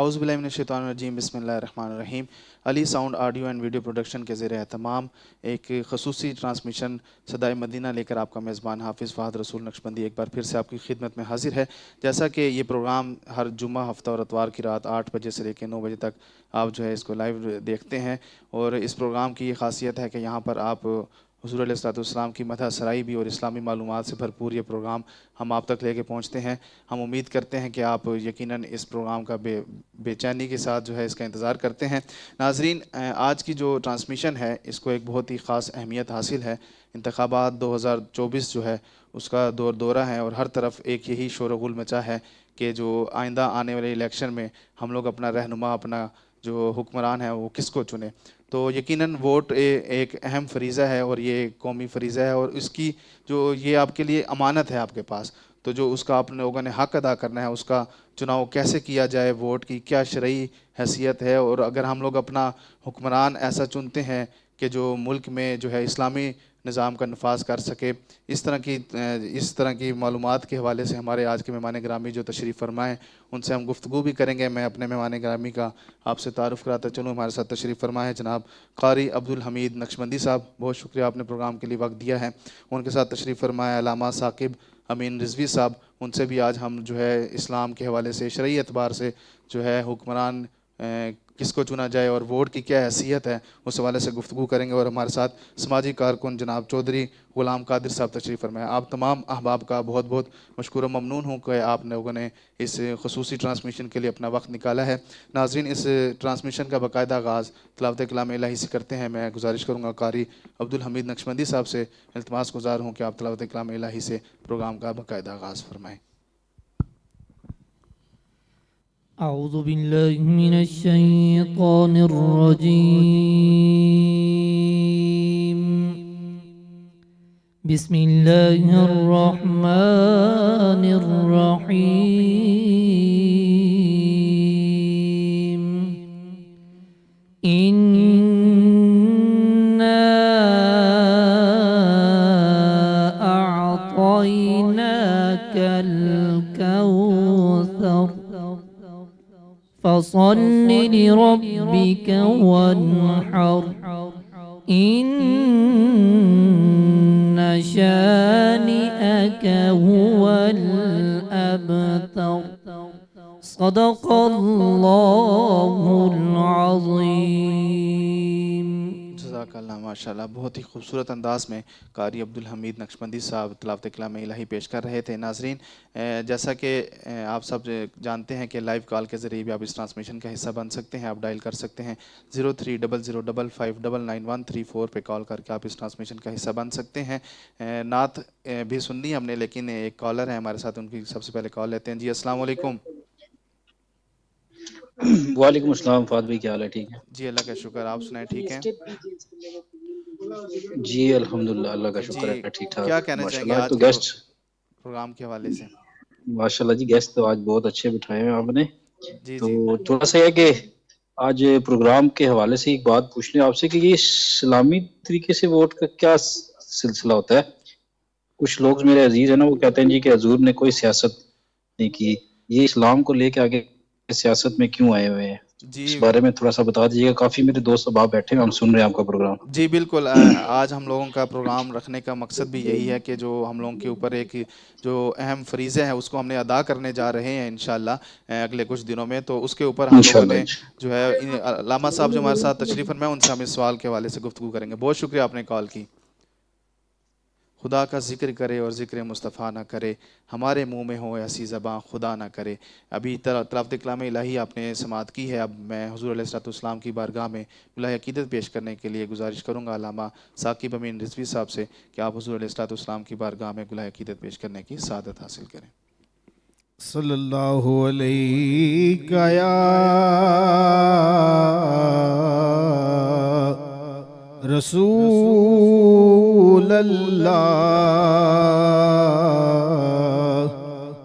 اعوذ باللہ من الشیطان الرجیم بسم اللہ الرحمن الرحیم۔ Ali sound audio and video production کے زیر اہتمام ایک خصوصی ٹرانسمیشن صدائے مدینہ لے کر آپ کا میزبان حافظ فہد رسول نقشبندی ایک بار پھر سے آپ کی خدمت میں حاضر ہے۔ جیسا کہ یہ پروگرام ہر جمعہ، ہفتہ اور اتوار کی رات 8 بجے سے لے کے 9 بجے تک آپ جو ہے اس کو لائیو دیکھتے ہیں، اور اس پروگرام کی یہ خاصیت ہے کہ یہاں پر آپ حضور علیہ الصلوۃ والسلام کی مدح سرائی بھی اور اسلامی معلومات سے بھرپور یہ پروگرام ہم آپ تک لے کے پہنچتے ہیں۔ ہم امید کرتے ہیں کہ آپ یقیناً اس پروگرام کا بے چینی کے ساتھ جو ہے اس کا انتظار کرتے ہیں۔ ناظرین، آج کی جو ٹرانسمیشن ہے اس کو ایک بہت ہی خاص اہمیت حاصل ہے۔ انتخابات 2024 جو ہے اس کا دورہ ہے، اور ہر طرف ایک یہی شور و غل مچا ہے کہ جو آئندہ آنے والے الیکشن میں ہم لوگ اپنا رہنما، اپنا جو حکمران ہے وہ کس کو چنیں۔ تو یقیناً ووٹ ایک اہم فریضہ ہے، اور یہ قومی فریضہ ہے، اور اس کی جو یہ آپ کے لیے امانت ہے آپ کے پاس، تو جو اس کا آپ لوگوں نے حق ادا کرنا ہے، اس کا چناؤ کیسے کیا جائے، ووٹ کی کیا شرعی حیثیت ہے، اور اگر ہم لوگ اپنا حکمران ایسا چنتے ہیں کہ جو ملک میں جو ہے اسلامی نظام کا نفاذ کر سکے، اس طرح کی معلومات کے حوالے سے ہمارے آج کے مہمان گرامی جو تشریف فرمائے ان سے ہم گفتگو بھی کریں گے۔ میں اپنے مہمان گرامی کا آپ سے تعارف کراتا چلوں۔ ہمارے ساتھ تشریف فرمائے جناب قاری عبدالحمید نقشبندی صاحب، بہت شکریہ آپ نے پروگرام کے لیے وقت دیا ہے۔ ان کے ساتھ تشریف فرمائے علامہ ثاقب امین رضوی صاحب، ان سے بھی آج ہم جو ہے اسلام کے حوالے سے شرعی اعتبار سے جو ہے حکمران کس کو چنا جائے اور ووٹ کی کیا حیثیت ہے اس حوالے سے گفتگو کریں گے۔ اور ہمارے ساتھ سماجی کارکن جناب چودھری غلام قادر صاحب تشریف فرمائے۔ آپ تمام احباب کا بہت بہت مشکور و ممنون ہوں کہ آپ لوگوں نے اس خصوصی ٹرانسمیشن کے لیے اپنا وقت نکالا ہے۔ ناظرین، اس ٹرانسمیشن کا باقاعدہ آغاز تلاوت کلام الہی سے کرتے ہیں۔ میں گزارش کروں گا قاری عبدالحمید نقشبندی صاحب سے، التماس گزار ہوں کہ آپ تلاوت کلام الہی سے پروگرام کا باقاعدہ آغاز فرمائیں۔ اعوذ باللہ من الشیطان الرجیم، بسم اللہ الرحمن الرحیم، انا اعطیناک الکوثر فصل لربك وانحر إن شانئك هو الأبتر صدق الله العظيم۔ جزاک اللہ، ماشاءاللہ، بہت ہی خوبصورت انداز میں قاری عبدالحمید نقشبندی صاحب تلاوت کلام الہی پیش کر رہے تھے۔ ناظرین، جیسا کہ آپ سب جانتے ہیں کہ لائیو کال کے ذریعے بھی آپ اس ٹرانسمیشن کا حصہ بن سکتے ہیں۔ آپ ڈائل کر سکتے ہیں 0300559934 پہ کال کر کے آپ اس ٹرانسمیشن کا حصہ بن سکتے ہیں۔ نعت بھی سننی ہم نے، لیکن ایک کالر ہے ہمارے ساتھ، ان کی سب سے پہلے کال لیتے ہیں۔ جی السلام علیکم۔ وعلیکم السلام فہد بھائی، کیا حال ہے؟ ٹھیک ہے جی اللہ کا شکر، آپ سنائیں ٹھیک ہیں؟ جی الحمدللہ، اللہ کا شکر جی ہے ٹھیک ٹھاک کیا کہنا چاہیں گے ماشاءاللہ۔ آج تو کے گیسٹ پروگرام کے حوالے سے؟ ماشاءاللہ جی، گیسٹ تو آج بہت اچھے بٹھائے ہیں آپ نے۔ جی تو جی تھوڑا سا ہے کہ آج پروگرام کے حوالے سے ایک بات پوچھ لیں آپ سے کہ یہ اسلامی طریقے سے ووٹ کا کیا سلسلہ ہوتا ہے؟ کچھ لوگ میرے عزیز ہیں نا، وہ کہتے ہیں جی کہ حضور نے کوئی سیاست نہیں کی، یہ اسلام کو لے کے آگے سیاست میں کیوں آئے ہوئے ہیں؟ اس جی بارے میں تھوڑا سا بتا دیجیے گا۔ کافی میرے دوست اب آپ بیٹھے ہیں، ہم سن رہے ہیں آپ کا پروگرام۔ جی بالکل، آج ہم لوگوں کا پروگرام رکھنے کا مقصد بھی یہی ہے کہ جو ہم لوگوں کے اوپر ایک جو اہم فریضہ ہے اس کو ہم نے ادا کرنے جا رہے ہیں انشاءاللہ اگلے کچھ دنوں میں، تو اس کے اوپر ہم لوگوں انشاءاللہ نے جو ہے علامہ صاحب جو ہمارے ساتھ تشریف فرمائے ان سے ہم اس سوال کے حوالے سے گفتگو کریں گے۔ بہت شکریہ آپ نے کال کی۔ خدا کا ذکر کرے اور ذکر مصطفیٰ نہ کرے، ہمارے منہ میں ہو ایسی زباں خدا نہ کرے۔ ابھی تلاوت کلام الہی آپ نے سماعت کی ہے۔ اب میں حضور علیہ السلام کی بارگاہ میں گلہ عقیدت پیش کرنے کے لیے گزارش کروں گا علامہ ثاقب امین رضوی صاحب سے کہ آپ حضور علیہ السلام کی بارگاہ میں گلہ عقیدت پیش کرنے کی سعادت حاصل کریں۔ صلی اللہ علیہ یا رسول اللہ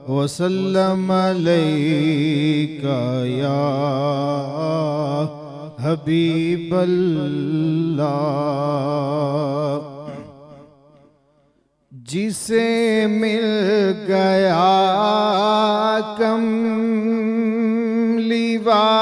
وسلم علیک یا حبیب اللہ۔ جسے مل گیا کملی والا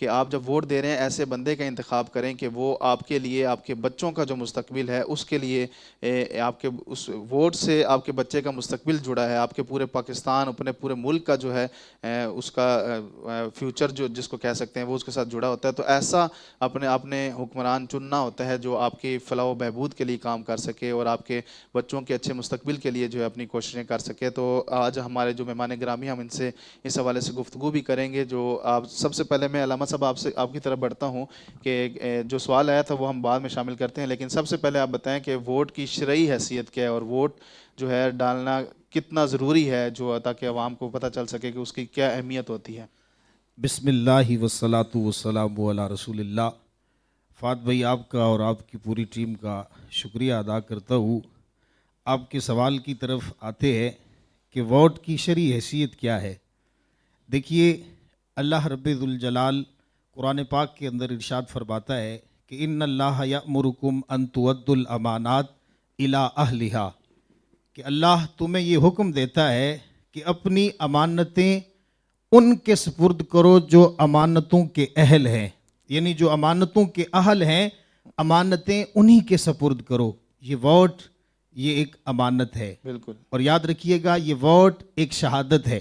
کہ آپ جب ووٹ دے رہے ہیں ایسے بندے کا انتخاب کریں کہ وہ آپ کے لیے، آپ کے بچوں کا جو مستقبل ہے اس کے لیے آپ کے اس ووٹ سے آپ کے بچے کا مستقبل جڑا ہے، آپ کے پورے پاکستان، اپنے پورے ملک کا جو ہے اس کا فیوچر جو جس کو کہہ سکتے ہیں وہ اس کے ساتھ جڑا ہوتا ہے. تو ایسا اپنے حکمران چننا ہوتا ہے جو آپ کی فلاح و بہبود کے لیے کام کر سکے اور آپ کے بچوں کے اچھے مستقبل کے لیے جو ہے اپنی کوششیں کر سکے. تو آج ہمارے جو مہمان گرامی ہم ان سے اس حوالے سے گفتگو بھی کریں گے. جو آپ سب سے پہلے میں علامہ صاحب آپ کی طرف بڑھتا ہوں کہ جو سوال آیا تھا وہ ہم بعد میں شامل کرتے ہیں، لیکن سب سے پہلے آپ بتائیں کہ ووٹ کی شرعی حیثیت کیا ہے اور ووٹ جو ہے ڈالنا کتنا ضروری ہے جو تاکہ عوام کو پتہ چل سکے کہ اس کی کیا اہمیت ہوتی ہے. بسم اللہ والصلاۃ والسلام علی رسول اللہ. فات بھائی آپ کا اور آپ کی پوری ٹیم کا شکریہ ادا کرتا ہوں. آپ کے سوال کی طرف آتے ہیں کہ ووٹ کی شرعی حیثیت کیا ہے. دیکھیے اللہ رب ذوالجلال قرآن پاک کے اندر ارشاد فرماتا ہے کہ ان اللہ یأمرکم ان تؤدوا الامانات الی اہلہا، کہ اللہ تمہیں یہ حکم دیتا ہے کہ اپنی امانتیں ان کے سپرد کرو جو امانتوں کے اہل ہیں، یعنی جو امانتوں کے اہل ہیں امانتیں انہی کے سپرد کرو. یہ ووٹ یہ ایک امانت ہے. بالکل. اور یاد رکھیے گا یہ ووٹ ایک شہادت ہے.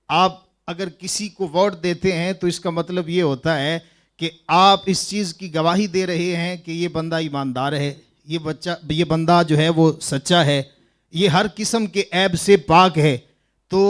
آپ اگر کسی کو ووٹ دیتے ہیں تو اس کا مطلب یہ ہوتا ہے کہ آپ اس چیز کی گواہی دے رہے ہیں کہ یہ بندہ ایماندار ہے، یہ بندہ جو ہے وہ سچا ہے، یہ ہر قسم کے عیب سے پاک ہے. تو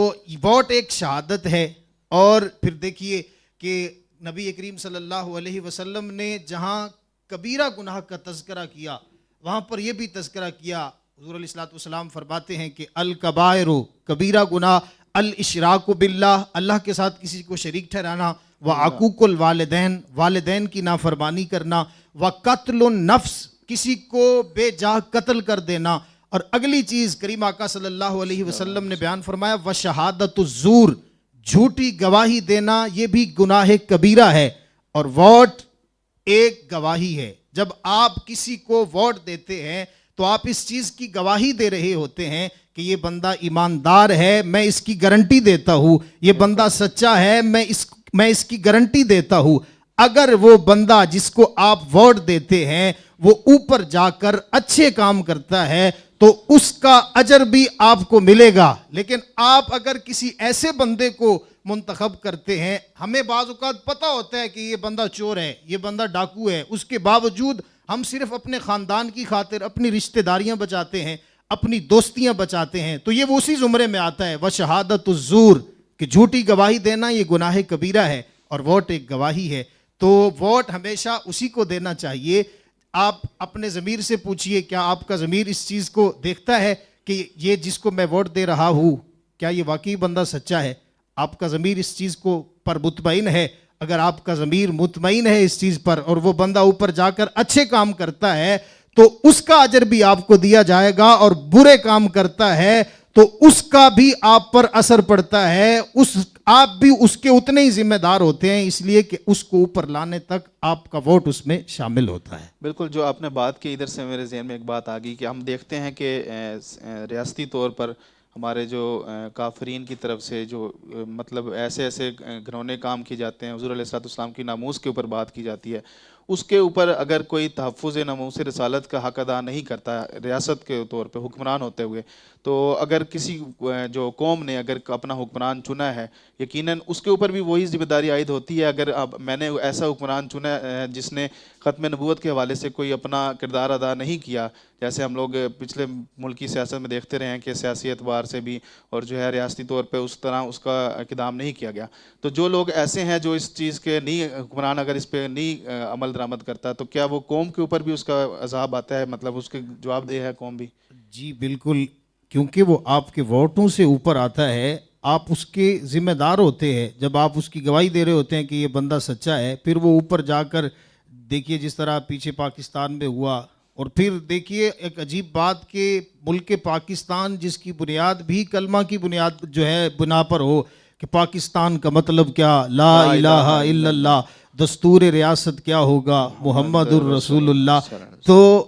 ووٹ ایک شہادت ہے. اور پھر دیکھیے کہ نبی کریم صلی اللہ علیہ وسلم نے جہاں کبیرہ گناہ کا تذکرہ کیا وہاں پر یہ بھی تذکرہ کیا. حضور علیہ الصلوۃ والسلام فرماتے ہیں کہ الکبائر، کبیرہ گناہ، الاشراک باللہ، اللہ کے ساتھ کسی کو شریک ٹھہرانا، وعقوق الوالدین، والدین کی نافرمانی کرنا، وقتل النفس، کسی کو بے جا قتل کر دینا. اور اگلی چیز کریم آقا صلی اللہ علیہ وسلم نے بیان فرمایا وشہادت الزور، جھوٹی گواہی دینا، یہ بھی گناہ کبیرہ ہے. اور ووٹ ایک گواہی ہے. جب آپ کسی کو ووٹ دیتے ہیں تو آپ اس چیز کی گواہی دے رہے ہوتے ہیں کہ یہ بندہ ایماندار ہے، میں اس کی گارنٹی دیتا ہوں، یہ بندہ سچا ہے، میں اس کی گارنٹی دیتا ہوں. اگر وہ بندہ جس کو آپ ووٹ دیتے ہیں وہ اوپر جا کر اچھے کام کرتا ہے تو اس کا اجر بھی آپ کو ملے گا. لیکن آپ اگر کسی ایسے بندے کو منتخب کرتے ہیں، ہمیں بعض اوقات پتہ ہوتا ہے کہ یہ بندہ چور ہے، یہ بندہ ڈاکو ہے، اس کے باوجود ہم صرف اپنے خاندان کی خاطر اپنی رشتہ داریاں بچاتے ہیں، اپنی دوستیاں بچاتے ہیں، تو یہ وہ اسی زمرے میں آتا ہے وشہادت الزور، کہ جھوٹی گواہی دینا یہ گناہ کبیرہ ہے. اور ووٹ ایک گواہی ہے. تو ووٹ ہمیشہ اسی کو دینا چاہیے. آپ اپنے ضمیر سے پوچھئے کیا آپ کا ضمیر اس چیز کو دیکھتا ہے کہ یہ جس کو میں ووٹ دے رہا ہوں کیا یہ واقعی بندہ سچا ہے؟ آپ کا ضمیر اس چیز کو پر مطمئن ہے؟ اگر آپ کا ضمیر مطمئن ہے اس چیز پر اور وہ بندہ اوپر جا کر اچھے کام کرتا ہے تو اس کا اجر بھی آپ کو دیا جائے گا، اور برے کام کرتا ہے تو اس کا بھی آپ پر اثر پڑتا ہے، آپ بھی اس کے اتنے ہی ذمہ دار ہوتے ہیں، اس لیے کہ اس کو اوپر لانے تک آپ کا ووٹ اس میں شامل ہوتا ہے. بالکل. جو آپ نے بات کی ادھر سے میرے ذہن میں ایک بات آ گئی کہ ہم دیکھتے ہیں کہ ریاستی طور پر ہمارے جو کافرین کی طرف سے جو مطلب ایسے گھرونے کام کیے جاتے ہیں، حضور علیہ الصلوۃ والسلام کی ناموس کے اوپر بات کی جاتی ہے، اس کے اوپر اگر کوئی تحفظ ناموس رسالت کا حق ادا نہیں کرتا ریاست کے طور پہ حکمران ہوتے ہوئے، تو اگر کسی جو قوم نے اگر اپنا حکمران چنا ہے یقیناً اس کے اوپر بھی وہی ذمہ داری عائد ہوتی ہے. اگر اب میں نے ایسا حکمران چنا ہے جس نے ختم نبوت کے حوالے سے کوئی اپنا کردار ادا نہیں کیا، جیسے ہم لوگ پچھلے ملکی سیاست میں دیکھتے رہے ہیں کہ سیاسی اعتبار سے بھی اور جو ہے ریاستی طور پہ اس طرح اس کا اقدام نہیں کیا گیا، تو جو لوگ ایسے ہیں جو اس چیز کے نہیں، حکمران اگر اس پہ نہیں عمل درآمد کرتا تو کیا وہ قوم کے اوپر بھی اس کا عذاب آتا ہے، مطلب اس کے جواب دہ ہے قوم بھی؟ جی بالکل، کیونکہ وہ آپ کے ووٹوں سے اوپر آتا ہے، آپ اس کے ذمہ دار ہوتے ہیں. جب آپ اس کی گواہی دے رہے ہوتے ہیں کہ یہ بندہ سچا ہے، پھر وہ اوپر جا کر دیکھیے جس طرح پیچھے پاکستان میں ہوا، اور پھر دیکھیے ایک عجیب بات کہ ملک پاکستان جس کی بنیاد بھی کلمہ کی بنیاد جو ہے بنا پر ہو کہ پاکستان کا مطلب کیا، لا الہ الا اللہ، دستور ریاست کیا ہوگا، محمد الرسول اللہ. تو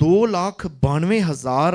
2,92,000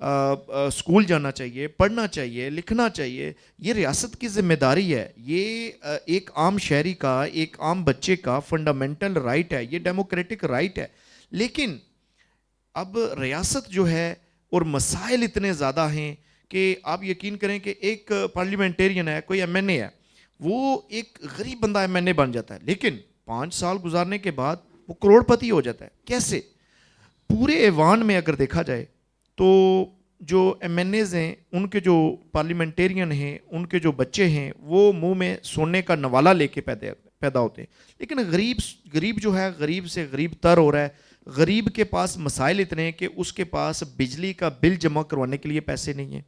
اسکول جانا چاہیے, پڑھنا چاہیے, لکھنا چاہیے. یہ ریاست کی ذمہ داری ہے, یہ ایک عام شہری کا, ایک عام بچے کا فنڈامنٹل رائٹ ہے, یہ ڈیموکریٹک رائٹ ہے. لیکن اب ریاست جو ہے اور مسائل اتنے زیادہ ہیں کہ آپ یقین کریں کہ ایک پارلیمنٹیرین ہے, کوئی ایم این اے ہے, وہ ایک غریب بندہ ایم این اے بن جاتا ہے, لیکن 5 سال گزارنے کے بعد وہ کروڑ پتی ہو جاتا ہے. کیسے؟ پورے ایوان میں اگر دیکھا جائے تو جو ایم این ایز ہیں, ان کے جو پارلیمنٹیرین ہیں, ان کے جو بچے ہیں, وہ منہ میں سونے کا نوالا لے کے پیدا ہوتے ہیں. لیکن غریب جو ہے غریب سے غریب تر ہو رہا ہے. غریب کے پاس مسائل اتنے ہیں کہ اس کے پاس بجلی کا بل جمع کروانے کے لیے پیسے نہیں ہیں,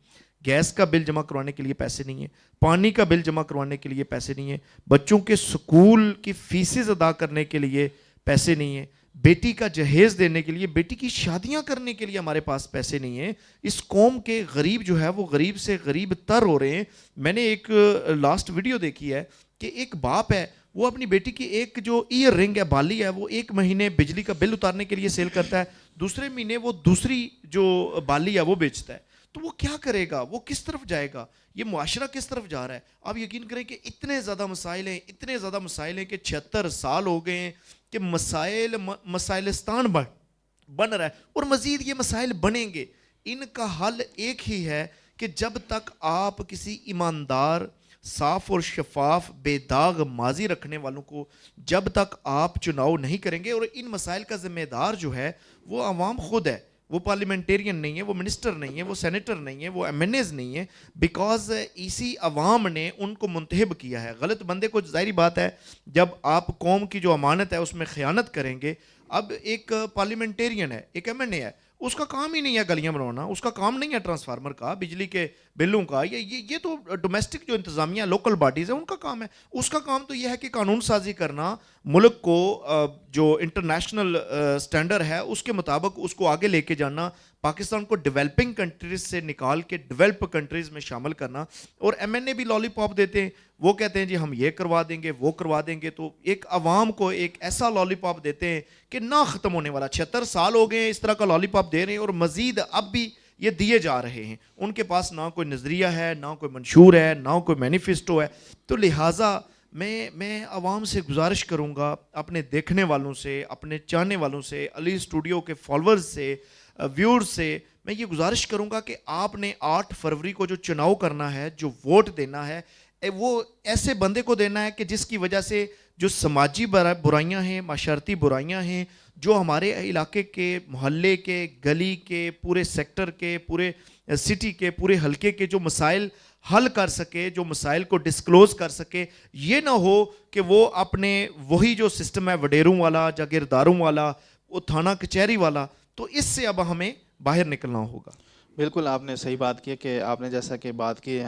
گیس کا بل جمع کروانے کے لیے پیسے نہیں ہیں, پانی کا بل جمع کروانے کے لیے پیسے نہیں ہیں, بچوں کے سکول کی فیسز ادا کرنے کے لیے پیسے نہیں ہیں, بیٹی کا جہیز دینے کے لیے, بیٹی کی شادیاں کرنے کے لیے ہمارے پاس پیسے نہیں ہیں. اس قوم کے غریب جو ہے وہ غریب سے غریب تر ہو رہے ہیں. میں نے ایک لاسٹ ویڈیو دیکھی ہے کہ ایک باپ ہے, وہ اپنی بیٹی کی ایک جو ایئر رنگ ہے, بالی ہے, وہ 1 مہینے بجلی کا بل اتارنے کے لیے سیل کرتا ہے, دوسرے مہینے وہ دوسری جو بالی ہے وہ بیچتا ہے. تو وہ کیا کرے گا؟ وہ کس طرف جائے گا؟ یہ معاشرہ کس طرف جا رہا ہے؟ آپ یقین کریں کہ اتنے زیادہ مسائل ہیں, اتنے زیادہ مسائل ہیں کہ 76 سال ہو گئے ہیں کہ مسائلستان بن رہا ہے, اور مزید یہ مسائل بنیں گے. ان کا حل ایک ہی ہے کہ جب تک آپ کسی ایماندار, صاف اور شفاف, بے داغ ماضی رکھنے والوں کو جب تک آپ چناؤ نہیں کریں گے, اور ان مسائل کا ذمہ دار جو ہے وہ عوام خود ہے, وہ پارلیمنٹیرین نہیں ہے, وہ منسٹر نہیں ہے, وہ سینیٹر نہیں ہے, وہ ایم این ایز نہیں ہے, بیکاز اسی عوام نے ان کو منتخب کیا ہے. غلط بندے کو ظاہری بات ہے جب آپ قوم کی جو امانت ہے اس میں خیانت کریں گے. اب ایک پارلیمنٹیرین ہے, ایک ایم این اے ہے, اس کا کام ہی نہیں ہے گلیاں بنوانا, اس کا کام نہیں ہے ٹرانسفارمر کا, بجلی کے بلوں کا, یہ تو ڈومیسٹک جو انتظامیہ لوکل باڈیز ہیں ان کا کام ہے. اس کا کام تو یہ ہے کہ قانون سازی کرنا, ملک کو جو انٹرنیشنل سٹینڈرڈ ہے اس کے مطابق اس کو آگے لے کے جانا, پاکستان کو ڈیولپنگ کنٹریز سے نکال کے ڈیولپ کنٹریز میں شامل کرنا. اور ایم این اے بھی لالی پاپ دیتے ہیں, وہ کہتے ہیں جی ہم یہ کروا دیں گے, وہ کروا دیں گے, تو ایک عوام کو ایک ایسا لالی پاپ دیتے ہیں کہ نہ ختم ہونے والا. 76 سال ہو گئے ہیں اس طرح کا لالی پاپ دے رہے ہیں, اور مزید اب بھی یہ دیے جا رہے ہیں. ان کے پاس نہ کوئی نظریہ ہے, نہ کوئی منشور ہے, نہ کوئی مینیفیسٹو ہے. تو لہٰذا میں عوام سے گزارش کروں گا, اپنے دیکھنے والوں سے, اپنے چاہنے والوں سے, علی اسٹوڈیو کے فالورز سے, ویورز سے, میں یہ گزارش کروں گا کہ آپ نے 8 فروری کو جو چناؤ کرنا ہے, جو ووٹ دینا ہے, وہ ایسے بندے کو دینا ہے کہ جس کی وجہ سے جو سماجی برائیاں ہیں, معاشرتی برائیاں ہیں, جو ہمارے علاقے کے, محلے کے, گلی کے, پورے سیکٹر کے, پورے سٹی کے, پورے حلقے کے جو مسائل حل کر سکے, جو مسائل کو ڈسکلوز کر سکے. یہ نہ ہو کہ وہ اپنے وہی جو سسٹم ہے وڈیروں والا, جاگیرداروں والا, وہ تھانہ کچہری والا, تو اس سے اب ہمیں باہر نکلنا ہوگا. بالکل آپ نے صحیح بات کی کہ آپ نے جیسا کہ بات کی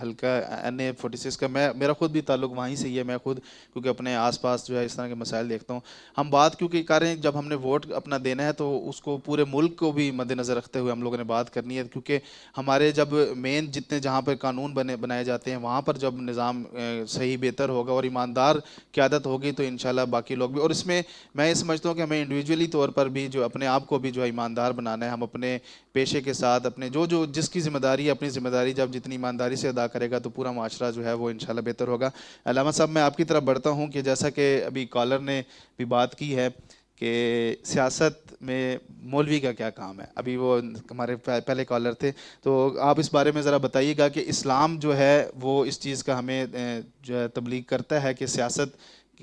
حلقہ NA46 کا, میرا خود بھی تعلق وہیں سے ہی ہے. میں خود کیونکہ اپنے آس پاس جو ہے اس طرح کے مسائل دیکھتا ہوں. ہم بات کیونکہ کر رہے ہیں, جب ہم نے ووٹ اپنا دینا ہے تو اس کو پورے ملک کو بھی مد نظر رکھتے ہوئے ہم لوگوں نے بات کرنی ہے, کیونکہ ہمارے جب مین جتنے جہاں پر قانون بنائے جاتے ہیں وہاں پر جب نظام صحیح بہتر ہوگا اور ایماندار قیادت ہوگی تو انشاءاللہ باقی لوگ بھی. اور اس میں میں یہ سمجھتا ہوں کہ ہمیں انڈیویجولی طور پر بھی جو اپنے آپ کو بھی جو ہے ایماندار بنانا ہے. ہم اپنے پیشے کے ساتھ اپنے جو جس کی ذمہ داری ہے, اپنی ذمہ داری جب جتنی ایمانداری سے ادا کرے گا تو پورا معاشرہ جو ہے وہ انشاءاللہ بہتر ہوگا. علامہ صاحب میں آپ کی طرف بڑھتا ہوں کہ جیسا کہ ابھی کالر نے بھی بات کی ہے کہ سیاست میں مولوی کا کیا کام ہے. ابھی وہ ہمارے پہلے کالر تھے, تو آپ اس بارے میں ذرا بتائیے گا کہ اسلام جو ہے وہ اس چیز کا ہمیں جو ہے تبلیغ کرتا ہے کہ سیاست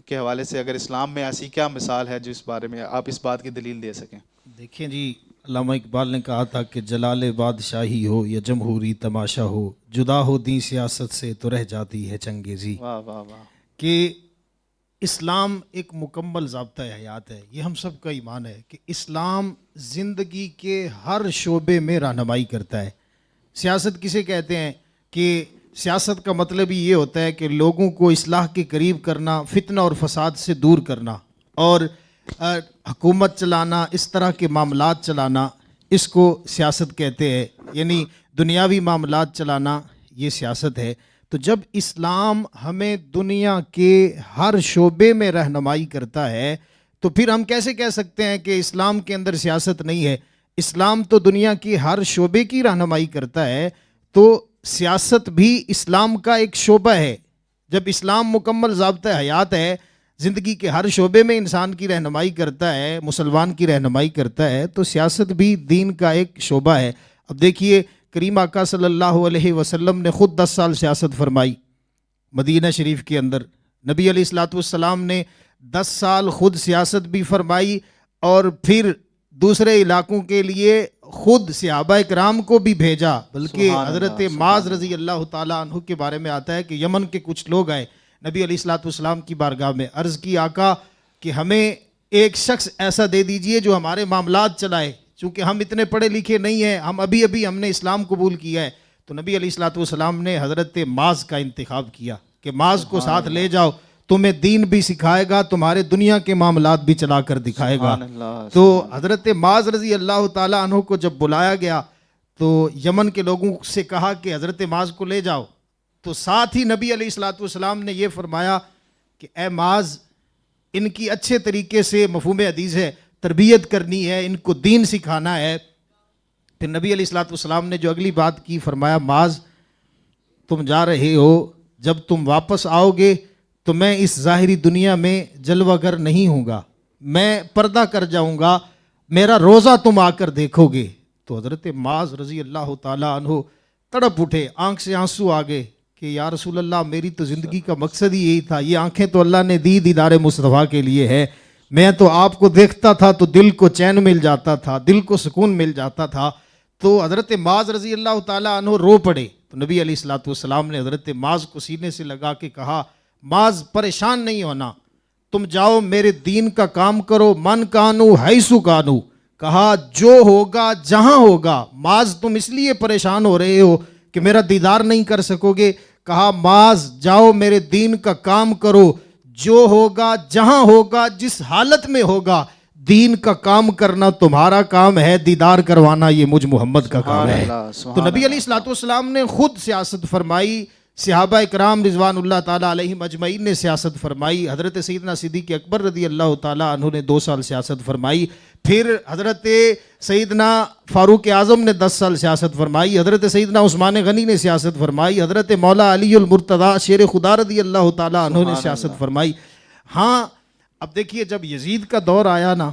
کے حوالے سے اگر اسلام میں ایسی کیا مثال ہے جو اس بارے میں آپ اس بات کی دلیل دے سکیں. دیکھیں جی, علامہ اقبال نے کہا تھا کہ جلال بادشاہی ہو یا جمہوری تماشا ہو, جدا ہو دین سیاست سے تو رہ جاتی ہے چنگیزی. واہ واہ واہ. کہ اسلام ایک مکمل ضابطہ حیات ہے. یہ ہم سب کا ایمان ہے کہ اسلام زندگی کے ہر شعبے میں رہنمائی کرتا ہے. سیاست کسے کہتے ہیں کہ سیاست کا مطلب ہی یہ ہوتا ہے کہ لوگوں کو اصلاح کے قریب کرنا, فتنہ اور فساد سے دور کرنا, اور حکومت چلانا, اس طرح کے معاملات چلانا, اس کو سیاست کہتے ہیں. یعنی دنیاوی معاملات چلانا یہ سیاست ہے. تو جب اسلام ہمیں دنیا کے ہر شعبے میں رہنمائی کرتا ہے تو پھر ہم کیسے کہہ سکتے ہیں کہ اسلام کے اندر سیاست نہیں ہے. اسلام تو دنیا کی ہر شعبے کی رہنمائی کرتا ہے، تو سیاست بھی اسلام کا ایک شعبہ ہے۔ جب اسلام مکمل ضابطہ حیات ہے، زندگی کے ہر شعبے میں انسان کی رہنمائی کرتا ہے، مسلمان کی رہنمائی کرتا ہے، تو سیاست بھی دین کا ایک شعبہ ہے۔ اب دیکھیے کریم آقا صلی اللہ علیہ وسلم نے خود 10 سال سیاست فرمائی مدینہ شریف کے اندر۔ نبی علیہ الصلوۃ والسلام نے 10 سال خود سیاست بھی فرمائی، اور پھر دوسرے علاقوں کے لیے خود صحابہ کرام کو بھی بھیجا، بلکہ سبحان حضرت اللہ، معاذ رضی اللہ تعالیٰ عنہ کے بارے میں آتا ہے کہ یمن کے کچھ لوگ آئے نبی علیہ الصلوۃ والسلام کی بارگاہ میں، عرض کی آقا کہ ہمیں ایک شخص ایسا دے دیجئے جو ہمارے معاملات چلائے، چونکہ ہم اتنے پڑھے لکھے نہیں ہیں، ہم ہم نے اسلام قبول کیا ہے۔ تو نبی علیہ الصلوۃ والسلام نے حضرت معاذ کا انتخاب کیا کہ معاذ کو ساتھ لے جاؤ، تمہیں دین بھی سکھائے گا، تمہارے دنیا کے معاملات بھی چلا کر دکھائے گا۔ سبحان اللہ۔ تو حضرت معاذ رضی اللہ تعالیٰ عنہ کو جب بلایا گیا تو یمن کے لوگوں سے کہا کہ حضرت معاذ کو لے جاؤ، تو ساتھ ہی نبی علیہ الصلوۃ والسلام نے یہ فرمایا کہ اے معاذ، ان کی اچھے طریقے سے مفہوم حدیث ہے تربیت کرنی ہے، ان کو دین سکھانا ہے۔ پھر نبی علیہ الصلوۃ والسلام نے جو اگلی بات کی، فرمایا معاذ تم جا رہے ہو، جب تم واپس آؤ گے تو میں اس ظاہری دنیا میں جلوہ گر نہیں ہوں گا، میں پردہ کر جاؤں گا، میرا روزہ تم آ کر دیکھو گے۔ تو حضرت معاذ رضی اللہ تعالیٰ عنہ تڑپ اٹھے، آنکھ سے آنسو آ گئے کہ یا رسول اللہ، میری تو زندگی کا مقصد ہی یہی تھا، یہ آنکھیں تو اللہ نے دی دیدار مصطفیٰ کے لیے ہے، میں تو آپ کو دیکھتا تھا تو دل کو چین مل جاتا تھا، دل کو سکون مل جاتا تھا۔ تو حضرت معاذ رضی اللہ تعالیٰ عنہ رو پڑے۔ تو نبی علیہ الصلوۃ والسلام نے حضرت معاذ کو سینے سے لگا کے کہا، معاذ پریشان نہیں ہونا، تم جاؤ میرے دین کا کام کرو، من کانو حیثو کانو، کہا جو ہوگا جہاں ہوگا۔ معاذ تم اس لیے پریشان ہو رہے ہو کہ میرا دیدار نہیں کر سکو گے، کہا معاذ جاؤ میرے دین کا کام کرو، جو ہوگا جہاں ہوگا جس حالت میں ہوگا، دین کا کام کرنا تمہارا کام ہے، دیدار کروانا یہ مجھ محمد کا کام ہے۔ تو نبی علیہ الصلوۃ والسلام نے خود سیاست فرمائی، صحابہ اکرام رضوان اللہ تعالیٰ علیہم اجمعین نے سیاست فرمائی، حضرت سیدنا صدیق اکبر رضی اللہ تعالیٰ عنہ نے 2 سال سیاست فرمائی، پھر حضرت سیدنا فاروق اعظم نے 10 سال سیاست فرمائی، حضرت سیدنا عثمان غنی نے سیاست فرمائی، حضرت مولا علی المرتضیٰ شیر خدا رضی اللہ تعالیٰ عنہ نے سیاست فرمائی۔ ہاں اب دیکھیے جب یزید کا دور آیا نا،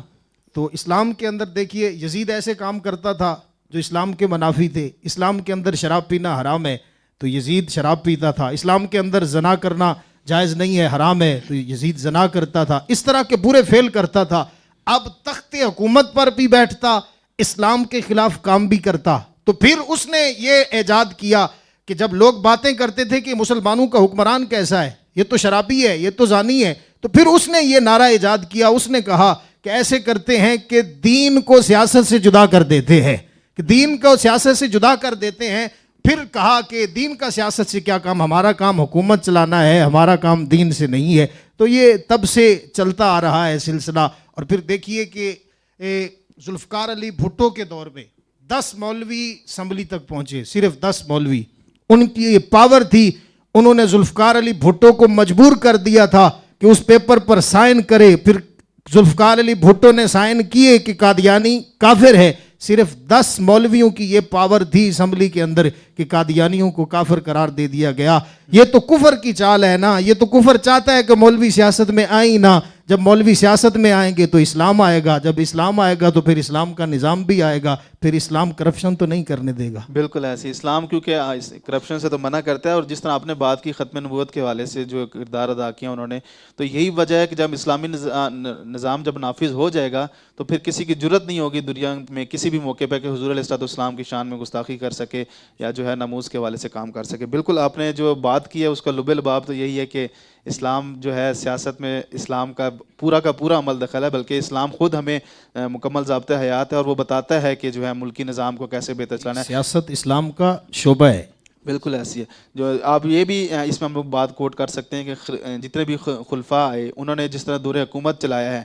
تو اسلام کے اندر دیکھیے یزید ایسے کام کرتا تھا جو اسلام کے منافی تھے۔ اسلام کے اندر شراب پینا حرام ہے تو یزید شراب پیتا تھا، اسلام کے اندر زنا کرنا جائز نہیں ہے، حرام ہے، تو یزید زنا کرتا تھا، اس طرح کے برے فعل کرتا تھا۔ اب تخت حکومت پر بھی بیٹھتا، اسلام کے خلاف کام بھی کرتا، تو پھر اس نے یہ ایجاد کیا کہ جب لوگ باتیں کرتے تھے کہ مسلمانوں کا حکمران کیسا ہے، یہ تو شرابی ہے، یہ تو زانی ہے، تو پھر اس نے یہ نعرہ ایجاد کیا، اس نے کہا کہ ایسے کرتے ہیں کہ دین کو سیاست سے جدا کر دیتے ہیں، کہ دین کو سیاست سے جدا کر دیتے ہیں۔ پھر کہا کہ دین کا سیاست سے کیا کام، ہمارا کام حکومت چلانا ہے، ہمارا کام دین سے نہیں ہے۔ تو یہ تب سے چلتا آ رہا ہے سلسلہ۔ اور پھر دیکھیے کہ ذوالفقار علی بھٹو کے دور میں 10 مولوی اسمبلی تک پہنچے، صرف 10 مولوی، ان کی یہ پاور تھی، انہوں نے ذوالفقار علی بھٹو کو مجبور کر دیا تھا کہ اس پیپر پر سائن کرے۔ پھر ذوالفقار علی بھٹو نے سائن کیے کہ قادیانی کافر ہے۔ صرف 10 مولویوں کی یہ پاور تھی اسمبلی کے اندر کہ قادیانیوں کو کافر قرار دے دیا گیا۔ یہ تو کفر کی چال ہے نا، یہ تو کفر چاہتا ہے کہ مولوی سیاست میں آئیں نہ۔ جب مولوی سیاست میں آئیں گے تو اسلام آئے گا، جب اسلام آئے گا تو پھر اسلام کا نظام بھی آئے گا، پھر اسلام کرپشن تو نہیں کرنے دے گا۔ بالکل ایسے اسلام کیونکہ کرپشن سے تو منع کرتا ہے، اور جس طرح آپ نے بات کی ختم نبوت کے حوالے سے جو کردار ادا کیا انہوں نے، تو یہی وجہ ہے کہ جب اسلامی نظام جب نافذ ہو جائے گا تو پھر کسی کی جرت نہیں ہوگی دنیا میں کسی بھی موقع پہ کہ حضور علیہ السلام کی شان میں گستاخی کر سکے یا جو ہے ناموس کے حوالے سے کام کر سکے۔ بالکل آپ نے جو بات کی ہے اس کا لب لباب تو یہی ہے کہ اسلام جو ہے سیاست میں اسلام کا پورا عمل دخل ہے، بلکہ اسلام خود ہمیں مکمل ضابطہ حیات ہے اور وہ بتاتا ہے کہ جو ہے ملکی نظام کو کیسے بہتر چلانا ہے۔ سیاست اسلام کا شعبہ ہے۔ بالکل ایسی ہے۔ جو آپ یہ بھی اس میں ہم لوگ بات کوٹ کر سکتے ہیں کہ جتنے بھی خلفاء آئے انہوں نے جس طرح دور حکومت چلایا ہے،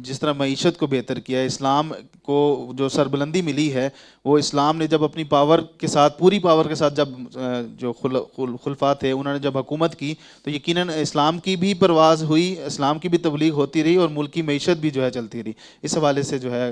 جس طرح معیشت کو بہتر کیا ہے، اسلام کو جو سربلندی ملی ہے، وہ اسلام نے جب اپنی پاور کے ساتھ پوری پاور کے ساتھ جب جو خلفاء تھے انہوں نے جب حکومت کی تو یقیناً اسلام کی بھی پرواز ہوئی، اسلام کی بھی تبلیغ ہوتی رہی اور ملک کی معیشت بھی جو ہے چلتی رہی۔ اس حوالے سے جو ہے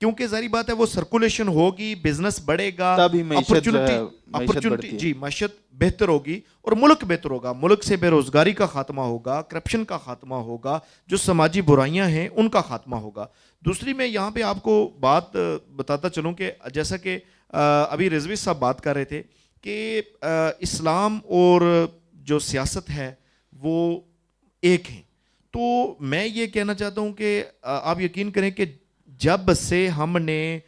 کیونکہ ظاہری بات ہے وہ سرکولیشن ہوگی, بزنس بڑھے گا, تبھی معیشت جو ہے, معیشت بڑھتی ہے. جی معیشت بہتر ہوگی اور ملک بہتر ہوگا. ملک سے بے روزگاری کا خاتمہ ہوگا, کرپشن کا خاتمہ ہوگا, جو سماجی برائیاں ہیں ان کا خاتمہ ہوگا. دوسری میں یہاں پہ آپ کو بات بتاتا چلوں کہ جیسا کہ ابھی رضوی صاحب بات کر رہے تھے کہ اسلام اور جو سیاست ہے وہ ایک ہیں. تو میں یہ کہنا چاہتا ہوں کہ آپ یقین کریں کہ جب سے ہم نے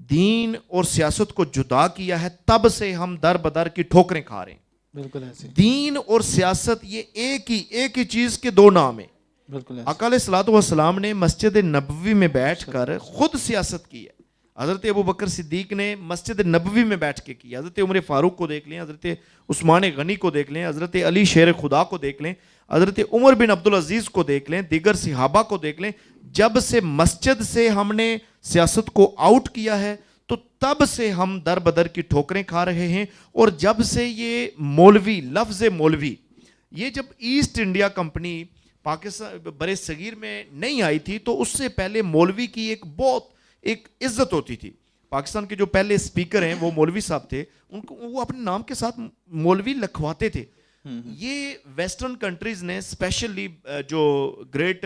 دین اور سیاست کو جدا کیا ہے تب سے ہم در بدر کی ٹھوکریں کھا رہے ہیں. بالکل ایسے, دین اور سیاست یہ ایک ہی چیز کے دو نام ہیں. بالکل ایسے. آقا علیہ الصلوۃ والسلام نے مسجد نبوی میں بیٹھ کر خود سیاست کی ہے. حضرت ابو بکر صدیق نے مسجد نبوی میں بیٹھ کے کی. حضرت عمر فاروق کو دیکھ لیں, حضرت عثمان غنی کو دیکھ لیں, حضرت علی شیر خدا کو دیکھ لیں, حضرت عمر بن عبدالعزیز کو دیکھ لیں, دیگر صحابہ کو دیکھ لیں. جب سے مسجد سے ہم نے سیاست کو آؤٹ کیا ہے تو تب سے ہم در بدر کی ٹھوکریں کھا رہے ہیں. اور جب سے یہ مولوی, لفظ مولوی, یہ جب ایسٹ انڈیا کمپنی پاکستان برے صغیر میں نہیں آئی تھی تو اس سے پہلے مولوی کی ایک عزت ہوتی تھی. پاکستان کے جو پہلے اسپیکر ہیں وہ مولوی صاحب تھے, ان کو وہ اپنے نام کے ساتھ مولوی لکھواتے تھے. یہ ویسٹرن کنٹریز نے اسپیشلی جو گریٹ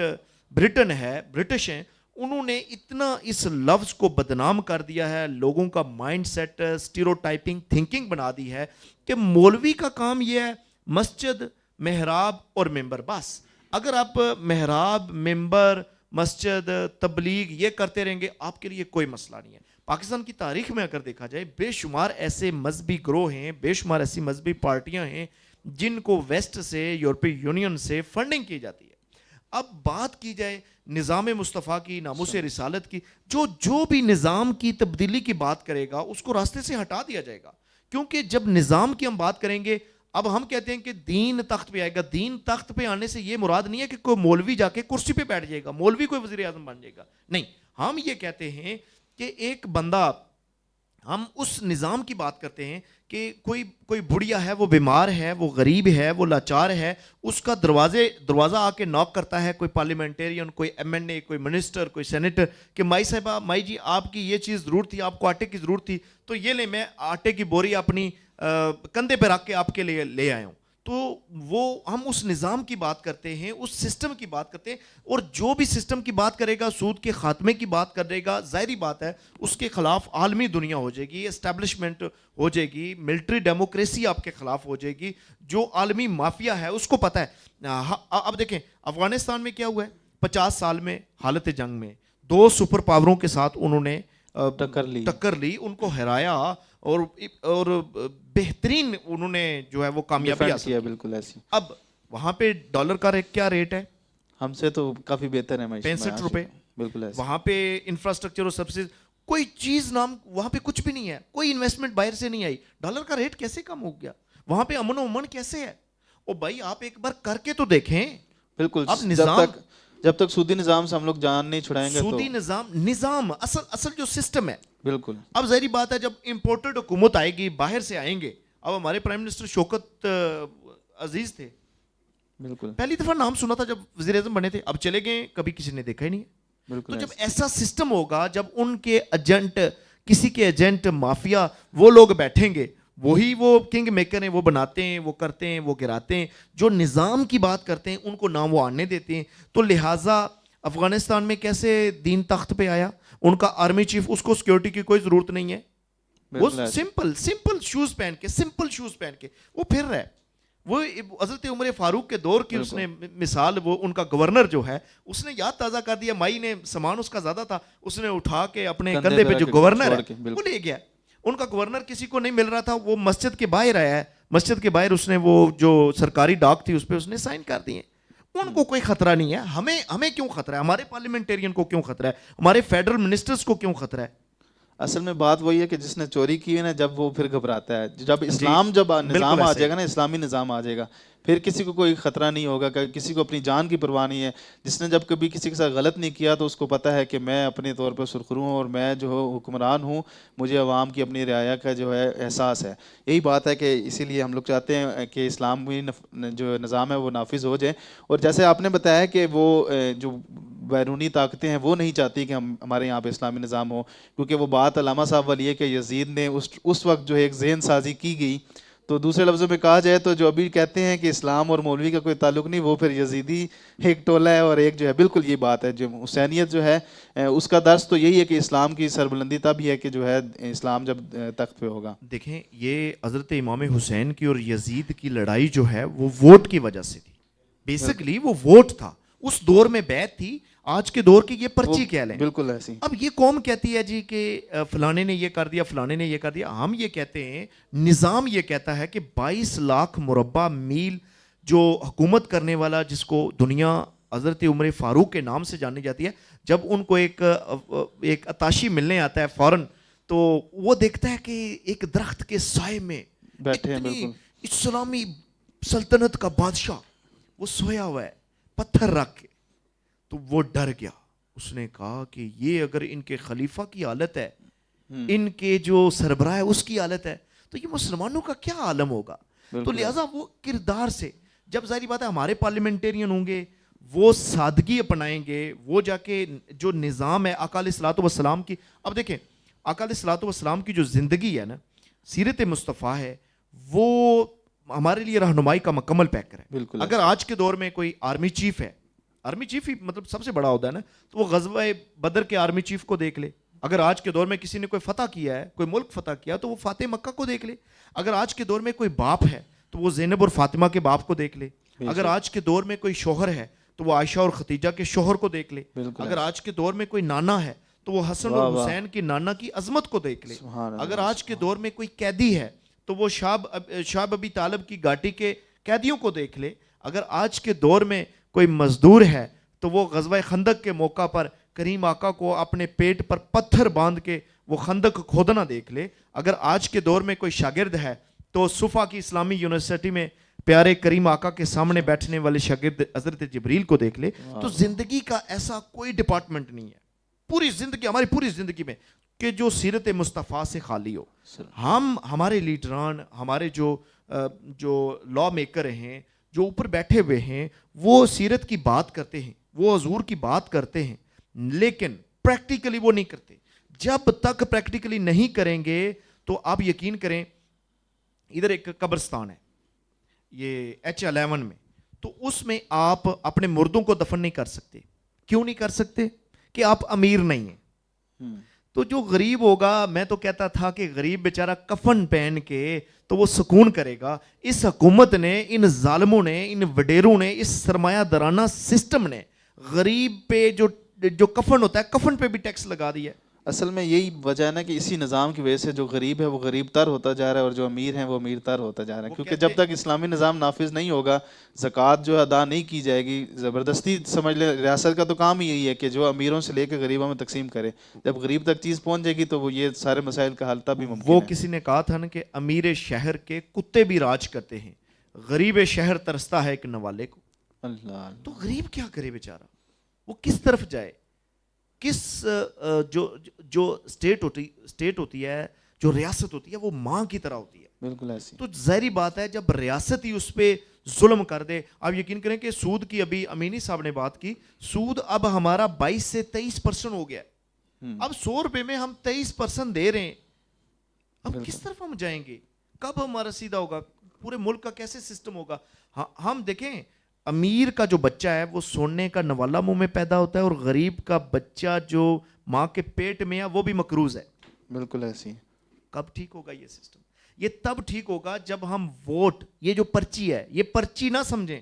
برٹن ہے, برٹش ہیں, انہوں نے اتنا اس لفظ کو بدنام کر دیا ہے, لوگوں کا مائنڈ سیٹ اسٹیریوٹائپنگ تھنکنگ بنا دی ہے کہ مولوی کا کام یہ ہے مسجد, محراب اور ممبر. بس اگر آپ محراب, ممبر, مسجد, تبلیغ یہ کرتے رہیں گے آپ کے لیے کوئی مسئلہ نہیں ہے. پاکستان کی تاریخ میں اگر دیکھا جائے بے شمار ایسے مذہبی گروہ ہیں, بے شمار ایسی مذہبی پارٹیاں ہیں جن کو ویسٹ سے, یورپی یونین سے فنڈنگ کی جاتی ہے. اب بات کی جائے نظام مصطفیٰ کی, ناموس رسالت کی, جو بھی نظام کی تبدیلی کی بات کرے گا اس کو راستے سے ہٹا دیا جائے گا. کیونکہ جب نظام کی ہم بات کریں گے, اب ہم کہتے ہیں کہ دین تخت پہ آئے گا. دین تخت پہ آنے سے یہ مراد نہیں ہے کہ کوئی مولوی جا کے کرسی پہ بیٹھ جائے گا, مولوی کوئی وزیر اعظم بن جائے گا. نہیں, ہم یہ کہتے ہیں کہ ایک بندہ, ہم اس نظام کی بات کرتے ہیں کہ کوئی بڑھیا ہے, وہ بیمار ہے, وہ غریب ہے, وہ لاچار ہے, اس کا دروازہ آ کے ناک کرتا ہے کوئی پارلیمنٹرین, کوئی MNA, کوئی منسٹر, کوئی سینیٹر کہ مائی صاحبہ, مائی جی آپ کی یہ چیز ضرورت تھی, آپ کو آٹے کی ضرورت تھی, تو یہ لیں, میں آٹے کی بوری اپنی کندھے پہ رکھ کے آپ کے لیے لے آیا ہوں. تو وہ ہم اس نظام کی بات کرتے ہیں, اس سسٹم کی بات کرتے ہیں. اور جو بھی سسٹم کی بات کرے گا, سود کے خاتمے کی بات کرے گا, ظاہری بات ہے اس کے خلاف عالمی دنیا ہو جائے گی, اسٹیبلشمنٹ ہو جائے گی, ملٹری ڈیموکریسی آپ کے خلاف ہو جائے گی. جو عالمی مافیا ہے اس کو پتہ ہے. اب دیکھیں افغانستان میں کیا ہوا ہے, 50 سال میں حالت جنگ میں 2 سپر پاوروں کے ساتھ انہوں نے ٹکر لی, ان کو ہرایا اور بہترین انہوں نے جو ہے وہ کامیابی حاصل کیا. بالکل ایسی. اب وہاں پہ ڈالر کا کیا ریٹ ہے, ہم سے تو کافی بہتر ہے, 65 روپے. بالکل ایسی. وہاں پہ انفراسٹرکچر اور سبسڈ کوئی چیز نام وہاں پہ کچھ بھی نہیں ہے, کوئی انویسٹمنٹ باہر سے نہیں آئی. ڈالر کا ریٹ کیسے کم ہو گیا, وہاں پہ امن و امن کیسے ہے؟ او بھائی آپ ایک بار کر کے تو دیکھیں. بالکل. اب نظام, جب تک سودی نظام سے ہم لوگ جان نہیں چھڑائیں گے, سودی نظام اصل جو سسٹم ہے. بالکل. اب ظاہری بات ہے جب امپورٹڈ حکومت آئے گی, باہر سے آئیں گے. اب ہمارے پرائم منسٹر شوکت عزیز تھے, بالکل پہلی دفعہ نام سنا تھا جب وزیر اعظم بنے تھے, اب چلے گئے, کبھی کسی نے دیکھا ہی نہیں. بالکل. تو جب ایسا سسٹم ہوگا, جب ان کے ایجنٹ, کسی کے ایجنٹ, مافیا, وہ لوگ بیٹھیں گے, وہی وہ کنگ میکر ہیں, وہ بناتے ہیں, وہ کرتے ہیں, وہ گراتے ہیں, جو نظام کی بات کرتے ہیں ان کو نام وہ آنے دیتے ہیں. تو لہٰذا افغانستان میں کیسے دین تخت پہ آیا, ان کا آرمی چیف, اس کو سیکورٹی کی کوئی ضرورت نہیں ہے, وہ سمپل شوز پہن کے وہ پھر رہا ہے. وہ حضرت عمر فاروق کے دور کی اس نے مثال, وہ ان کا گورنر جو ہے اس نے یاد تازہ کر دیا, مائی نے سامان اس کا زیادہ تھا, اس نے اٹھا کے اپنے کندھے پہ جو گورنر ہے وہ لے گیا. ان کا گورنر کسی کو نہیں مل رہا تھا, وہ مسجد کے باہر آیا ہے, مسجد کے باہر اس نے وہ جو سرکاری ڈاک تھی اس پہ اس نے سائن کر دیے. ان کو کوئی خطرہ نہیں ہے, ہمیں کیوں خطرہ ہے, ہمارے پارلیمنٹرین کو کیوں خطرہ ہے, ہمارے فیڈرل منسٹرز کو کیوں خطرہ ہے. اصل میں بات وہی ہے کہ جس نے چوری کی ہے نا, جب وہ پھر گھبراتا ہے. جب نظام آ جائے گا نا, اسلامی نظام آ جائے گا, پھر کسی کو کوئی خطرہ نہیں ہوگا, کسی کو اپنی جان کی پرواہ نہیں ہے. جس نے جب کبھی کسی کے ساتھ غلط نہیں کیا تو اس کو پتہ ہے کہ میں اپنے طور پر سرخرو ہوں اور میں جو حکمران ہوں, مجھے عوام کی اپنی رعایا کا جو ہے احساس ہے. یہی بات ہے کہ اسی لیے ہم لوگ چاہتے ہیں کہ اسلامی جو نظام ہے وہ نافذ ہو جائے. اور جیسے آپ نے بتایا کہ وہ جو بیرونی طاقتیں ہیں وہ نہیں چاہتی کہ ہمارے یہاں پہ اسلامی نظام ہو، کیونکہ وہ بات علامہ صاحب والی ہے کہ یزید نے اس وقت جو ایک ذہن سازی کی گئی. تو دوسرے لفظوں میں کہا جائے تو جو ابھی کہتے ہیں کہ اسلام اور مولوی کا کوئی تعلق نہیں، وہ پھر یزیدی ایک ٹولہ ہے اور ایک جو ہے بالکل یہ بات ہے. جو حسینیت جو ہے اس کا درس تو یہی ہے کہ اسلام کی سربلندی تب ہی ہے کہ جو ہے اسلام جب تخت پہ ہوگا. دیکھیں یہ حضرت امام حسین کی اور یزید کی لڑائی جو ہے وہ ووٹ کی وجہ سے تھی. بیسکلی وہ ووٹ تھا. اس دور میں بیعت تھی، آج کے دور کی یہ پرچی کہہ لیں. بالکل ایسی. اب یہ قوم کہتی ہے جی کہ فلانے نے یہ کر دیا، فلانے نے یہ کر دیا. ہم یہ کہتے ہیں، نظام یہ کہتا ہے کہ 22 لاکھ مربع میل جو حکومت کرنے والا، جس کو دنیا حضرت عمر فاروق کے نام سے جانی جاتی ہے، جب ان کو ایک عطاشی ملنے آتا ہے فوراً، تو وہ دیکھتا ہے کہ ایک درخت کے سائے میں بیٹھے ہیں اتنی بالکل اسلامی سلطنت کا بادشاہ وہ سویا ہوا ہے پتھر رکھ کے. تو وہ ڈر گیا. اس نے کہا کہ یہ اگر ان کے خلیفہ کی حالت ہے، ان کے جو سربراہ ہے اس کی حالت ہے، تو یہ مسلمانوں کا کیا عالم ہوگا. تو لہٰذا وہ کردار سے، جب ظاہری بات ہے ہمارے پارلیمنٹرین ہوں گے، وہ سادگی اپنائیں گے، وہ جا کے جو نظام ہے آقا علیہ الصلوۃ والسلام کی. اب دیکھیں آقا علیہ الصلوۃ والسلام کی جو زندگی ہے نا، سیرت مصطفیٰ ہے، وہ ہمارے لیے رہنمائی کا مکمل پیکر ہے. بالکل. اگر آج کے دور میں کوئی آرمی چیف ہے، آرمی چیف ہی مطلب سب سے بڑا ہوتا ہے نا، تو وہ غزوہ بدر کے آرمی چیف کو دیکھ لے. اگر آج کے دور میں کسی نے کوئی فتح کیا ہے، کوئی ملک فتح کیا، تو وہ فاتح مکہ کو دیکھ لے. اگر آج کے دور میں کوئی باپ ہے تو وہ زینب اور فاطمہ کے باپ کو دیکھ لے. اگر آج کے دور میں کوئی شوہر ہے تو وہ عائشہ اور ختیجہ کے شوہر کو دیکھ لے. اگر آج کے دور میں کوئی نانا ہے تو وہ حسن اور حسین کی نانا کی عظمت کو دیکھ لے. اگر آج کے دور میں کوئی قیدی ہے تو وہ شاب ابی طالب کی گھاٹی کے قیدیوں کو دیکھ لے. اگر آج کے دور میں کوئی مزدور ہے تو وہ غزوہ خندق کے موقع پر کریم آقا کو اپنے پیٹ پر پتھر باندھ کے وہ خندق کھودنا دیکھ لے. اگر آج کے دور میں کوئی شاگرد ہے تو صفا کی اسلامی یونیورسٹی میں پیارے کریم آقا کے سامنے بیٹھنے والے شاگرد حضرت جبریل کو دیکھ لے. تو زندگی کا ایسا کوئی ڈپارٹمنٹ نہیں ہے پوری زندگی، ہماری پوری زندگی میں، کہ جو سیرت مصطفیٰ سے خالی ہو. ہمارے لیڈران، ہمارے جو لا میکر ہیں، جو اوپر بیٹھے ہوئے ہیں، وہ سیرت کی بات کرتے ہیں، وہ حضور کی بات کرتے ہیں، لیکن پریکٹیکلی وہ نہیں کرتے. جب تک پریکٹیکلی نہیں کریں گے تو آپ یقین کریں، ادھر ایک قبرستان ہے یہ H11 میں، تو اس میں آپ اپنے مردوں کو دفن نہیں کر سکتے. کیوں نہیں کر سکتے؟ کہ آپ امیر نہیں ہیں. تو جو غریب ہوگا، میں تو کہتا تھا کہ غریب بیچارہ کفن پہن کے تو وہ سکون کرے گا. اس حکومت نے، ان ظالموں نے، ان وڈیروں نے، اس سرمایہ دارانہ سسٹم نے غریب پہ جو کفن ہوتا ہے، کفن پہ بھی ٹیکس لگا دیا ہے. اصل میں یہی وجہ ہے نا کہ اسی نظام کی وجہ سے جو غریب ہے وہ غریب تر ہوتا جا رہا ہے اور جو امیر ہیں وہ امیر تر ہوتا جا رہا ہے. کیونکہ جب تک اسلامی نظام نافذ نہیں ہوگا، زکوٰۃ جو ادا نہیں کی جائے گی، زبردستی سمجھ لیں ریاست کا تو کام ہی یہی ہے کہ جو امیروں سے لے کے غریبوں میں تقسیم کرے. جب غریب تک چیز پہنچ جائے گی تو وہ یہ سارے مسائل کا حل تب بھی ممکن ہے. وہ کسی نے کہا تھا نا کہ امیر شہر کے کتے بھی راج کرتے ہیں، غریب شہر ترستا ہے ایک نوالے کو. اللہ. تو غریب کیا کرے بیچارہ؟ وہ کس طرف جائے؟ کس جو اسٹیٹ ہوتی ہے، جو ریاست ہوتی ہے، وہ ماں کی طرح ہوتی ہے. بالکل ایسی. تو ظاہری بات ہے جب ریاست ہی اس پہ ظلم کر دے. آپ یقین کریں کہ سود کی ابھی امینی صاحب نے بات کی، سود اب ہمارا 22 سے 23% ہو گیا ہے. اب 100 روپے میں ہم 23% دے رہے ہیں. اب کس طرف ہم جائیں گے؟ کب ہمارا سیدھا ہوگا؟ پورے ملک کا کیسے سسٹم ہوگا؟ ہم دیکھیں، امیر کا جو بچہ ہے وہ سونے کا نوالا منہ میں پیدا ہوتا ہے، اور غریب کا بچہ جو ماں کے پیٹ میں ہے وہ بھی مقروض ہے. بالکل ایسی. کب ٹھیک ہوگا یہ سسٹم؟ یہ تب ٹھیک ہوگا جب ہم ووٹ، یہ جو پرچی ہے، یہ پرچی نہ سمجھیں،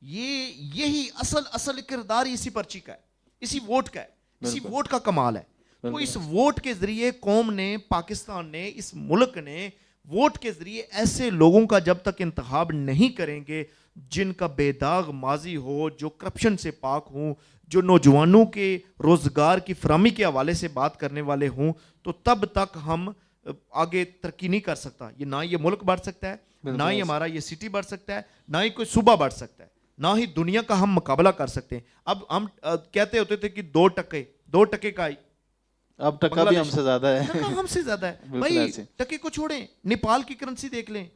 یہی اصل کردار اسی پرچی کا ہے، اسی ووٹ کا ہے، اسی ووٹ کا کمال ہے. تو اس ووٹ کے ذریعے قوم نے، پاکستان نے، اس ملک نے ووٹ کے ذریعے ایسے لوگوں کا جب تک انتخاب نہیں کریں گے جن کا بے داغ ماضی ہو، جو کرپشن سے پاک ہوں، جو نوجوانوں کے روزگار کی فراہمی کے حوالے سے بات کرنے والے ہوں، تو تب تک ہم آگے ترقی نہیں کر سکتا. یہ نہ یہ ملک بڑھ سکتا ہے، نہ ہی ہمارا یہ سٹی بڑھ سکتا ہے، نہ ہی کوئی صوبہ بڑھ سکتا ہے، نہ ہی دنیا کا ہم مقابلہ کر سکتے ہیں. اب ہم کہتے ہوتے تھے کہ 2% کا، اب ٹکا بھی ہم سے زیادہ ہے. ٹکا ہم سے زیادہ ہے بھائی. ٹکے کو چھوڑیں، نیپال کی کرنسی دیکھ لیں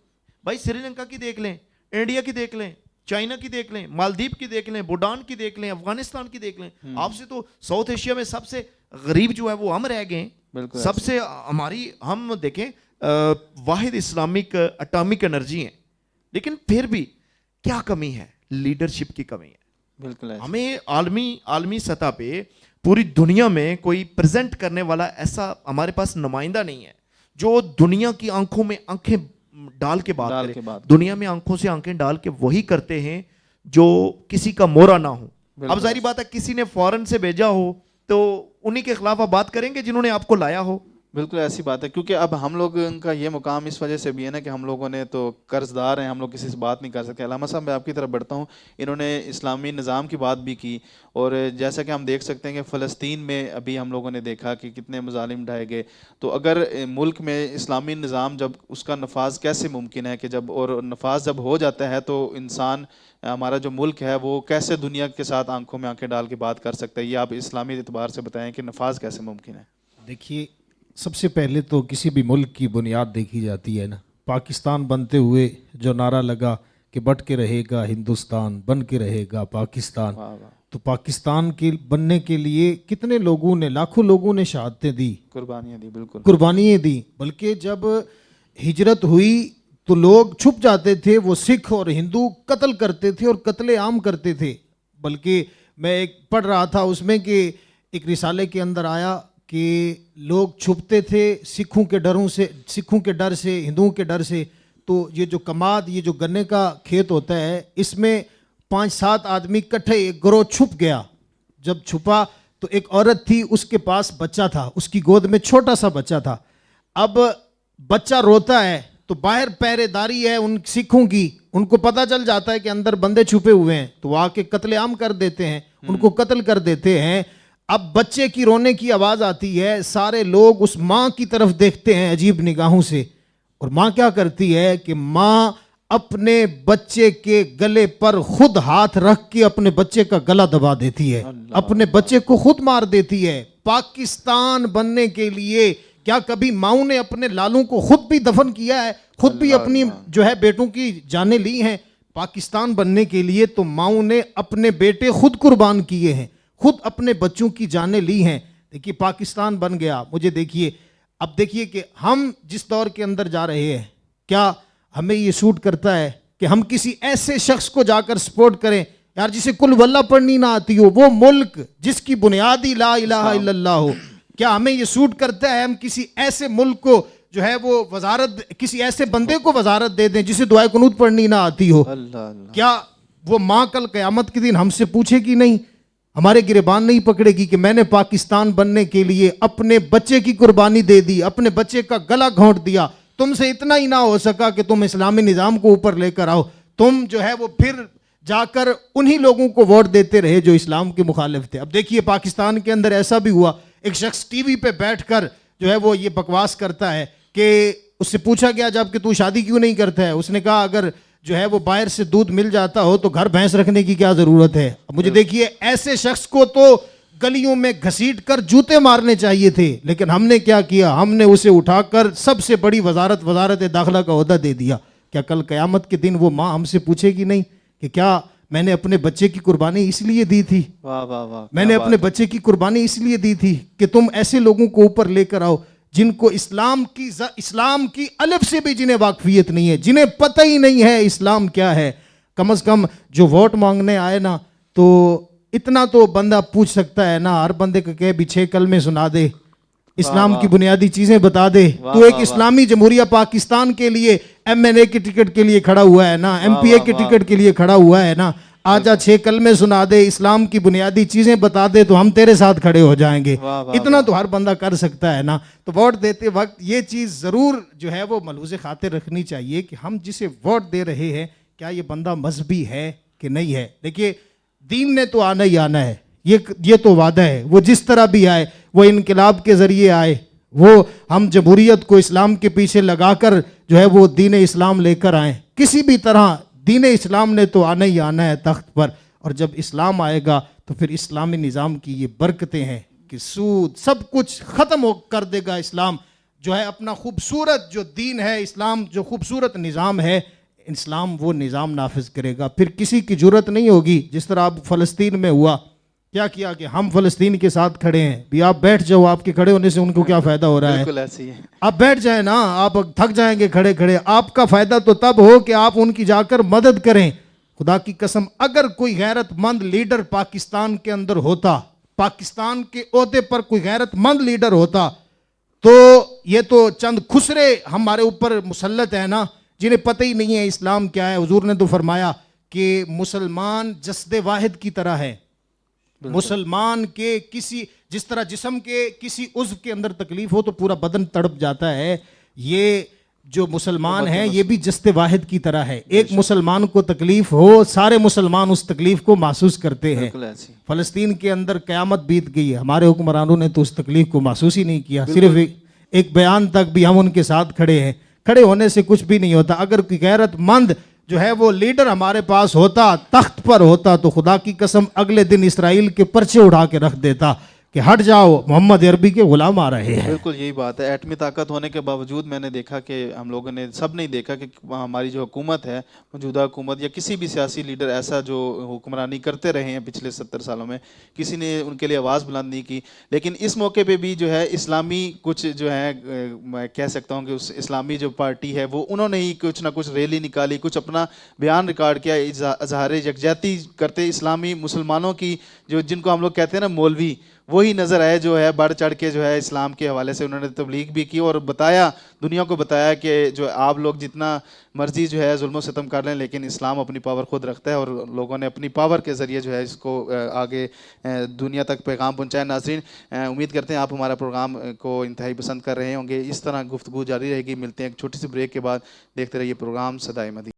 بھائی، سری لنکا کی دیکھ لیں، انڈیا کی دیکھ لیں، چائنا کی دیکھ لیں, مالدیپ کی دیکھ لیں, بھوٹان کی دیکھ لیں, افغانستان کی دیکھ لیں. آپ سے تو ساؤتھ ایشیا میں سب سے غریب جو ہے وہ ہم رہ گئے. سب سے ہماری, ہم دیکھیں واحد اسلامک اٹامک انرجی ہیں, لیکن پھر بھی کیا کمی ہے؟ لیڈرشپ کی کمی ہے. بالکل ہمیں عالمی سطح پہ پوری دنیا میں کوئی پریزنٹ کرنے والا ایسا ہمارے پاس نمائندہ نہیں ہے جو دنیا کی آنکھوں میں آنکھیں ڈال کے بات کرے. دنیا میں آنکھوں سے آنکھیں ڈال کے وہی کرتے ہیں جو کسی کا مورا نہ ہو. اب ظاہری بات ہے کسی نے فورن سے بھیجا ہو تو انہی کے خلاف آپ بات کریں گے جنہوں نے آپ کو لایا ہو. بالکل ایسی بات ہے, کیونکہ اب ہم لوگ کا یہ مقام اس وجہ سے بھی ہے نا کہ ہم لوگوں نے تو قرض دار ہیں, ہم لوگ کسی سے بات نہیں کر سکتے. علامہ صاحب میں آپ کی طرف بڑھتا ہوں, انہوں نے اسلامی نظام کی بات بھی کی, اور جیسا کہ ہم دیکھ سکتے ہیں کہ فلسطین میں ابھی ہم لوگوں نے دیکھا کہ کتنے مظالم ڈھائے گئے. تو اگر ملک میں اسلامی نظام جب اس کا نفاذ کیسے ممکن ہے کہ جب, اور نفاذ جب ہو جاتا ہے تو انسان, ہمارا جو ملک ہے وہ کیسے دنیا کے ساتھ آنکھوں میں آنکھیں ڈال کے بات کر سکتا ہے؟ یہ آپ اسلامی اعتبار سے بتائیں کہ نفاذ کیسے ممکن ہے. دیکھیے, سب سے پہلے تو کسی بھی ملک کی بنیاد دیکھی جاتی ہے نا. پاکستان بنتے ہوئے جو نعرہ لگا کہ بٹ کے رہے گا ہندوستان, بن کے رہے گا پاکستان, تو پاکستان کے بننے کے لیے کتنے لوگوں نے, لاکھوں لوگوں نے شہادتیں دی, قربانیاں دی. بالکل قربانیاں دی. بلکہ جب ہجرت ہوئی تو لوگ چھپ جاتے تھے, وہ سکھ اور ہندو قتل کرتے تھے اور قتل عام کرتے تھے. بلکہ میں ایک پڑھ رہا تھا اس میں کہ ایک رسالے کے اندر آیا کہ لوگ چھپتے تھے سکھوں کے ڈر سے, ہندوؤں کے ڈر سے. تو یہ جو کماد, یہ جو گنے کا کھیت ہوتا ہے, اس میں 5-7 آدمی کٹھے, ایک گروہ چھپ گیا. جب چھپا تو ایک عورت تھی, اس کے پاس بچہ تھا, اس کی گود میں چھوٹا سا بچہ تھا. اب بچہ روتا ہے تو باہر پہرے داری ہے ان سکھوں کی, ان کو پتہ چل جاتا ہے کہ اندر بندے چھپے ہوئے ہیں, تو وہ آ کے قتل عام کر دیتے ہیں, ان کو قتل کر دیتے ہیں. اب بچے کی رونے کی آواز آتی ہے, سارے لوگ اس ماں کی طرف دیکھتے ہیں عجیب نگاہوں سے, اور ماں کیا کرتی ہے کہ ماں اپنے بچے کے گلے پر خود ہاتھ رکھ کے اپنے بچے کا گلا دبا دیتی ہے, اپنے بچے کو خود مار دیتی ہے. پاکستان بننے کے لیے کیا کبھی ماؤں نے اپنے لالوں کو خود بھی دفن کیا ہے, خود بھی اپنی جو ہے بیٹوں کی جانیں لی ہیں؟ پاکستان بننے کے لیے تو ماؤں نے اپنے بیٹے خود قربان کیے ہیں, خود اپنے بچوں کی جانیں لی ہیں. دیکھیے پاکستان بن گیا. مجھے دیکھیے, اب دیکھیے کہ ہم جس دور کے اندر جا رہے ہیں, کیا ہمیں یہ سوٹ کرتا ہے کہ ہم کسی ایسے شخص کو جا کر سپورٹ کریں یار جسے کل واللہ پڑھنی نہ آتی ہو, وہ ملک جس کی بنیادی لا الہ الا اللہ ہو؟ کیا ہمیں یہ سوٹ کرتا ہے ہم کسی ایسے ملک کو جو ہے وہ وزارت, کسی ایسے بندے کو وزارت دے دیں جسے دعائے قنوت پڑھنی نہ آتی ہو؟ کیا وہ ماں کل قیامت کے دن ہم سے پوچھے گی نہیں, ہمارے گریبان نہیں پکڑے گی کہ میں نے پاکستان بننے کے لیے اپنے بچے کی قربانی دے دی, اپنے بچے کا گلا گھونٹ دیا, تم سے اتنا ہی نہ ہو سکا کہ تم اسلامی نظام کو اوپر لے کر آؤ, تم جو ہے وہ پھر جا کر انہی لوگوں کو ووٹ دیتے رہے جو اسلام کے مخالف تھے. اب دیکھیے پاکستان کے اندر ایسا بھی ہوا, ایک شخص ٹی وی پہ بیٹھ کر جو ہے وہ یہ بکواس کرتا ہے کہ اس سے پوچھا گیا جب کہ تو شادی کیوں نہیں کرتا ہے, اس نے کہا اگر جو ہے وہ باہر سے دودھ مل جاتا ہو تو گھر بھینس رکھنے کی کیا ضرورت ہے. مجھے دیکھیے ایسے شخص کو تو گلیوں میں گھسیٹ کر جوتے مارنے چاہیے تھے, لیکن ہم نے کیا کیا, ہم نے اسے اٹھا کر سب سے بڑی وزارت داخلہ کا عہدہ دے دیا. کیا کل قیامت کے دن وہ ماں ہم سے پوچھے گی نہیں کہ کیا میں نے اپنے بچے کی قربانی اس لیے دی تھی, میں نے اپنے بچے کی قربانی اس لیے دی تھی کہ تم ایسے لوگوں کو اوپر لے کر آؤ جن کو اسلام کی الف سے بھی جنہیں واقفیت نہیں ہے, جنہیں پتہ ہی نہیں ہے اسلام کیا ہے. کم از کم جو ووٹ مانگنے آئے نا, تو اتنا تو بندہ پوچھ سکتا ہے نا, ہر بندے کو کہ بھی 6 کلمے سنا دے, اسلام کی بنیادی چیزیں بتا دے. تو ایک اسلامی جمہوریہ پاکستان کے لیے MNA کے ٹکٹ کے لیے کھڑا ہوا ہے نا, MPA کے ٹکٹ کے لیے کھڑا ہوا ہے نا, آجا 6 کلمے سنا دے, اسلام کی بنیادی چیزیں بتا دے تو ہم تیرے ساتھ کھڑے ہو جائیں گے. اتنا تو ہر بندہ کر سکتا ہے نا. تو ووٹ دیتے وقت یہ چیز ضرور جو ہے وہ ملحوظ خاطر رکھنی چاہیے کہ ہم جسے ووٹ دے رہے ہیں کیا یہ بندہ مذہبی ہے کہ نہیں ہے. دیکھیے دین نے تو آنا ہی آنا ہے, یہ تو وعدہ ہے, وہ جس طرح بھی آئے, وہ انقلاب کے ذریعے آئے, وہ ہم جمہوریت کو اسلام کے پیچھے لگا کر جو ہے وہ دین اسلام لے کر آئیں, کسی بھی طرح دین اسلام نے تو آنا ہی آنا ہے تخت پر. اور جب اسلام آئے گا تو پھر اسلامی نظام کی یہ برکتیں ہیں کہ سود سب کچھ ختم کر دے گا. اسلام جو ہے اپنا خوبصورت جو دین ہے, اسلام جو خوبصورت نظام ہے, اسلام وہ نظام نافذ کرے گا. پھر کسی کی جرت نہیں ہوگی جس طرح اب فلسطین میں ہوا, کیا کیا کہ ہم فلسطین کے ساتھ کھڑے ہیں. بھی آپ بیٹھ جاؤ, آپ کے کھڑے ہونے سے ان کو کیا فائدہ ہو رہا ہے؟ بالکل ایسی ہے. آپ بیٹھ جائیں نا, آپ تھک جائیں گے کھڑے کھڑے. آپ کا فائدہ تو تب ہو کہ آپ ان کی جا کر مدد کریں. خدا کی قسم اگر کوئی غیرت مند لیڈر پاکستان کے اندر ہوتا, پاکستان کے عہدے پر کوئی غیرت مند لیڈر ہوتا, تو یہ تو چند خسرے ہمارے اوپر مسلط ہیں نا, جنہیں پتہ ہی نہیں ہے اسلام کیا ہے. حضور نے تو فرمایا کہ مسلمان جسد واحد کی طرح ہے. مسلمان کے کسی, جس طرح جسم کے کسی عضو کے اندر تکلیف ہو تو پورا بدن تڑپ جاتا ہے, یہ جو مسلمان ہیں یہ بھی جسد واحد کی طرح ہے. ایک مسلمان کو تکلیف ہو, سارے مسلمان اس تکلیف کو محسوس کرتے ہیں. بالکل ایسی. فلسطین کے اندر قیامت بیت گئی ہے, ہمارے حکمرانوں نے تو اس تکلیف کو محسوس ہی نہیں کیا. صرف ایک بیان تک بھی ہم ان کے ساتھ کھڑے ہیں. کھڑے ہونے سے کچھ بھی نہیں ہوتا. اگر کوئی غیرت مند جو ہے وہ لیڈر ہمارے پاس ہوتا, تخت پر ہوتا, تو خدا کی قسم اگلے دن اسرائیل کے پرچے اٹھا کے رکھ دیتا کہ ہٹ جاؤ, محمد عربی کے غلام آ رہے ہیں. بالکل یہی بات ہے. ایٹمی طاقت ہونے کے باوجود میں نے دیکھا کہ ہم لوگوں نے سب نے دیکھا کہ ہماری جو حکومت ہے, موجودہ حکومت یا کسی بھی سیاسی لیڈر ایسا جو حکمرانی کرتے رہے ہیں پچھلے 70 سالوں میں, کسی نے ان کے لیے آواز بلند نہیں کی. لیکن اس موقع پہ بھی جو ہے اسلامی کچھ جو ہے, میں کہہ سکتا ہوں کہ اس اسلامی جو پارٹی ہے وہ انہوں نے ہی کچھ نہ کچھ ریلی نکالی, کچھ اپنا بیان ریکارڈ کیا, اظہار یکجہتی کرتے اسلامی مسلمانوں کی, جو جن کو ہم لوگ کہتے ہیں نا مولوی, وہی نظر آئے جو ہے بڑھ چڑھ کے جو ہے اسلام کے حوالے سے انہوں نے تبلیغ بھی کی اور بتایا, دنیا کو بتایا کہ جو آپ لوگ جتنا مرضی جو ہے ظلم و ستم کر لیں لیکن اسلام اپنی پاور خود رکھتا ہے. اور لوگوں نے اپنی پاور کے ذریعے جو ہے اس کو آگے دنیا تک پیغام پہنچایا. ناظرین, امید کرتے ہیں آپ ہمارا پروگرام کو انتہائی پسند کر رہے ہوں گے. اس طرح گفتگو جاری رہے گی. ملتے ہیں ایک چھوٹی سی بریک کے بعد. دیکھتے رہیے پروگرام صدائے مدینہ.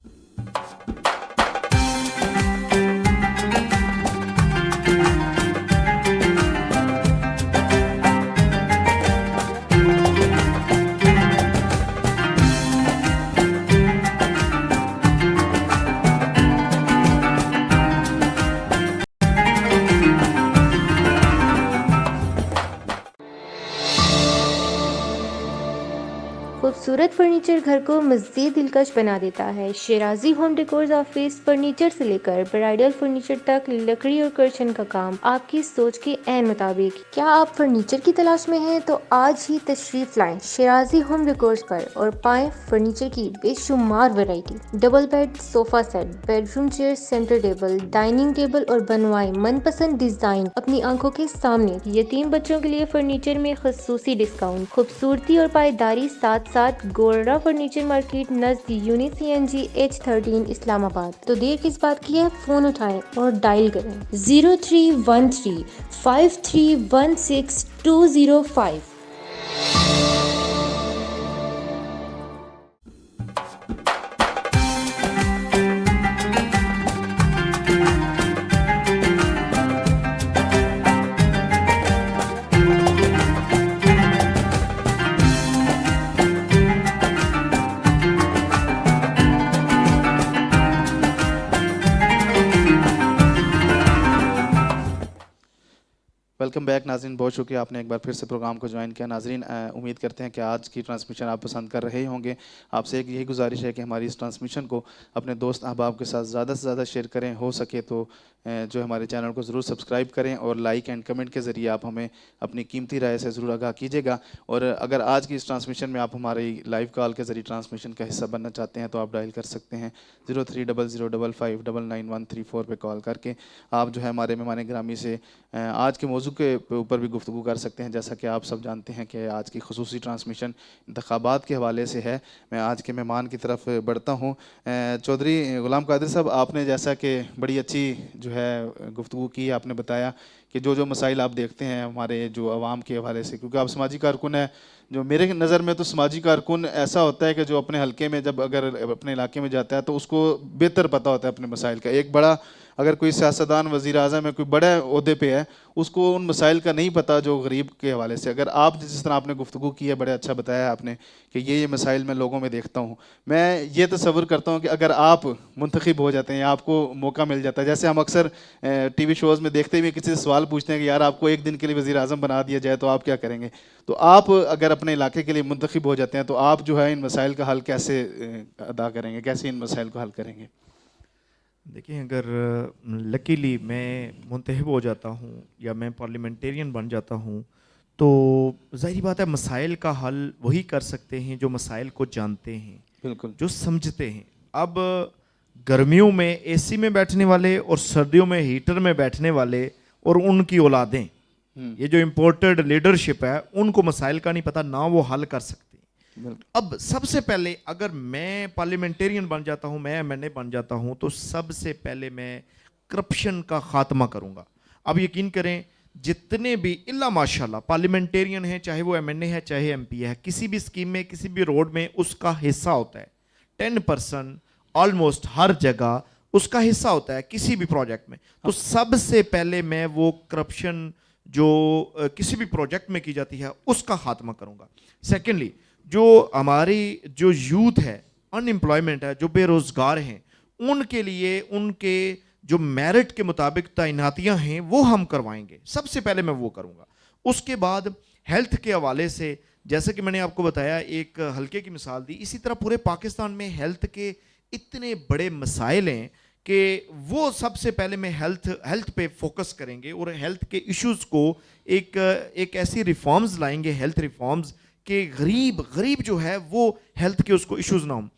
خوبصورت فرنیچر گھر کو مزید دلکش بنا دیتا ہے. شیرازی ہوم ڈیکورز آفس فرنیچر سے لے کر برائڈل فرنیچر تک, لکڑی اور کرچن کا کام آپ کی سوچ کے عین مطابق. کیا آپ فرنیچر کی تلاش میں ہیں تو آج ہی تشریف لائیں شیرازی ہوم ڈیکورز پر اور پائیں فرنیچر کی بے شمار variety. Double bed, sofa set, bedroom chair, centre table, dining table اور بنوائے من پسند ڈیزائن اپنی آنکھوں کے سامنے. یتیم بچوں کے لیے فرنیچر میں خصوصی ڈسکاؤنٹ. خوبصورتی اور پائیداری ساتھ ساتھ گورا فرنیچر مارکیٹ نزد یونی CNG H13 اسلام آباد. تو دیر کس بات کی ہے, فون اٹھائیں اور ڈائل کریں 0313 5316 205. ویلکم بیک ناظرین, بہت شکریہ آپ نے ایک بار پھر سے پروگرام کو جوائن کیا. ناظرین, امید کرتے ہیں کہ آج کی ٹرانسمیشن آپ پسند کر رہے ہوں گے. آپ سے ایک یہی گزارش ہے کہ ہماری اس ٹرانسمیشن کو اپنے دوست احباب کے ساتھ زیادہ سے زیادہ شیئر کریں. ہو سکے تو جو ہمارے چینل کو ضرور سبسکرائب کریں اور لائک اینڈ کمنٹ کے ذریعے آپ ہمیں اپنی قیمتی رائے سے ضرور آگاہ کیجیے گا. اور اگر آج کی اس ٹرانسمیشن میں آپ ہماری لائیو کال کے ذریعے ٹرانسمیشن کا حصہ بننا چاہتے ہیں تو آپ ڈائل کر سکتے ہیں 030055999134 پہ کال کر کے. آپ جو ہے ہمارے مہمان گرامی سے آج کے موضوع کے اوپر بھی گفتگو کر سکتے ہیں. جیسا کہ آپ سب جانتے ہیں کہ آج کی خصوصی ٹرانسمیشن انتخابات کے حوالے سے ہے. میں آج کے مہمان کی طرف بڑھتا ہوں. چودھری غلام قادر صاحب, آپ نے جیسا کہ بڑی اچھی جو ہے گفتگو کی, آپ نے بتایا کہ جو مسائل آپ دیکھتے ہیں ہمارے جو عوام کے حوالے سے, کیونکہ آپ سماجی کارکن ہیں. جو میرے نظر میں تو سماجی کارکن ایسا ہوتا ہے کہ جو اپنے حلقے میں جب اگر اپنے علاقے میں جاتا ہے تو اس کو بہتر پتہ ہوتا ہے اپنے مسائل کا. ایک بڑا اگر کوئی سیاستدان, وزیر اعظم ہے, کوئی بڑے عہدے پہ ہے, اس کو ان مسائل کا نہیں پتہ جو غریب کے حوالے سے. اگر آپ جس طرح آپ نے گفتگو کی ہے, بڑے اچھا بتایا آپ نے کہ یہ مسائل میں لوگوں میں دیکھتا ہوں. میں یہ تصور کرتا ہوں کہ اگر آپ منتخب ہو جاتے ہیں یا آپ کو موقع مل جاتا ہے, جیسے ہم اکثر ٹی وی شوز میں دیکھتے ہوئے کسی سے سوال سوال پوچھتے ہیں کہ یار آپ کو ایک دن کے لیے وزیر اعظم بنا دیا جائے تو آپ کیا کریں گے. تو آپ اگر اپنے علاقے کے لیے منتخب ہو جاتے ہیں تو آپ جو ہے ان مسائل کا حل کیسے ادا کریں گے, کیسے ان مسائل کو حل کریں گے؟ دیکھیں, اگر لکیلی میں منتخب ہو جاتا ہوں یا میں پارلیمنٹیرین بن جاتا ہوں تو ظاہری بات ہے مسائل کا حل وہی کر سکتے ہیں جو مسائل کو جانتے ہیں, بالکل, جو سمجھتے ہیں. اب گرمیوں میں اے سی میں بیٹھنے والے اور سردیوں میں ہیٹر میں بیٹھنے والے اور ان کی اولادیں, یہ جو امپورٹڈ لیڈرشپ ہے, ان کو مسائل کا نہیں پتہ, نہ وہ حل کر سکتے. اب سب سے پہلے اگر میں پارلیمنٹیرین بن جاتا ہوں, میں ایم این اے بن جاتا ہوں, تو سب سے پہلے میں کرپشن کا خاتمہ کروں گا. اب یقین کریں جتنے بھی اللہ ماشاءاللہ پارلیمنٹیرین ہیں, چاہے وہ ایم این اے ہے چاہے ایم پی ہے, کسی بھی اسکیم میں کسی بھی روڈ میں اس کا حصہ ہوتا ہے 10%, آلموسٹ ہر جگہ اس کا حصہ ہوتا ہے کسی بھی پروجیکٹ میں. تو سب سے پہلے میں وہ کرپشن جو کسی بھی پروجیکٹ میں کی جاتی ہے اس کا خاتمہ کروں گا. سیکنڈلی, جو ہماری جو یوتھ ہے, ان امپلائمنٹ ہے, جو بے روزگار ہیں, ان کے لیے ان کے جو میرٹ کے مطابق تعیناتیاں ہیں وہ ہم کروائیں گے. سب سے پہلے میں وہ کروں گا. اس کے بعد ہیلتھ کے حوالے سے جیسے کہ میں نے آپ کو بتایا, ایک حلقے کی مثال دی, اسی طرح پورے پاکستان میں ہیلتھ کے اتنے بڑے مسائل ہیں کہ وہ سب سے پہلے میں ہیلتھ پہ فوکس کریں گے اور ہیلتھ کے ایشوز کو ایک ایسی ریفارمز لائیں گے, ہیلتھ ریفارمز, کہ غریب جو ہے وہ ہیلتھ کے اس کو ایشوز نہ ہوں.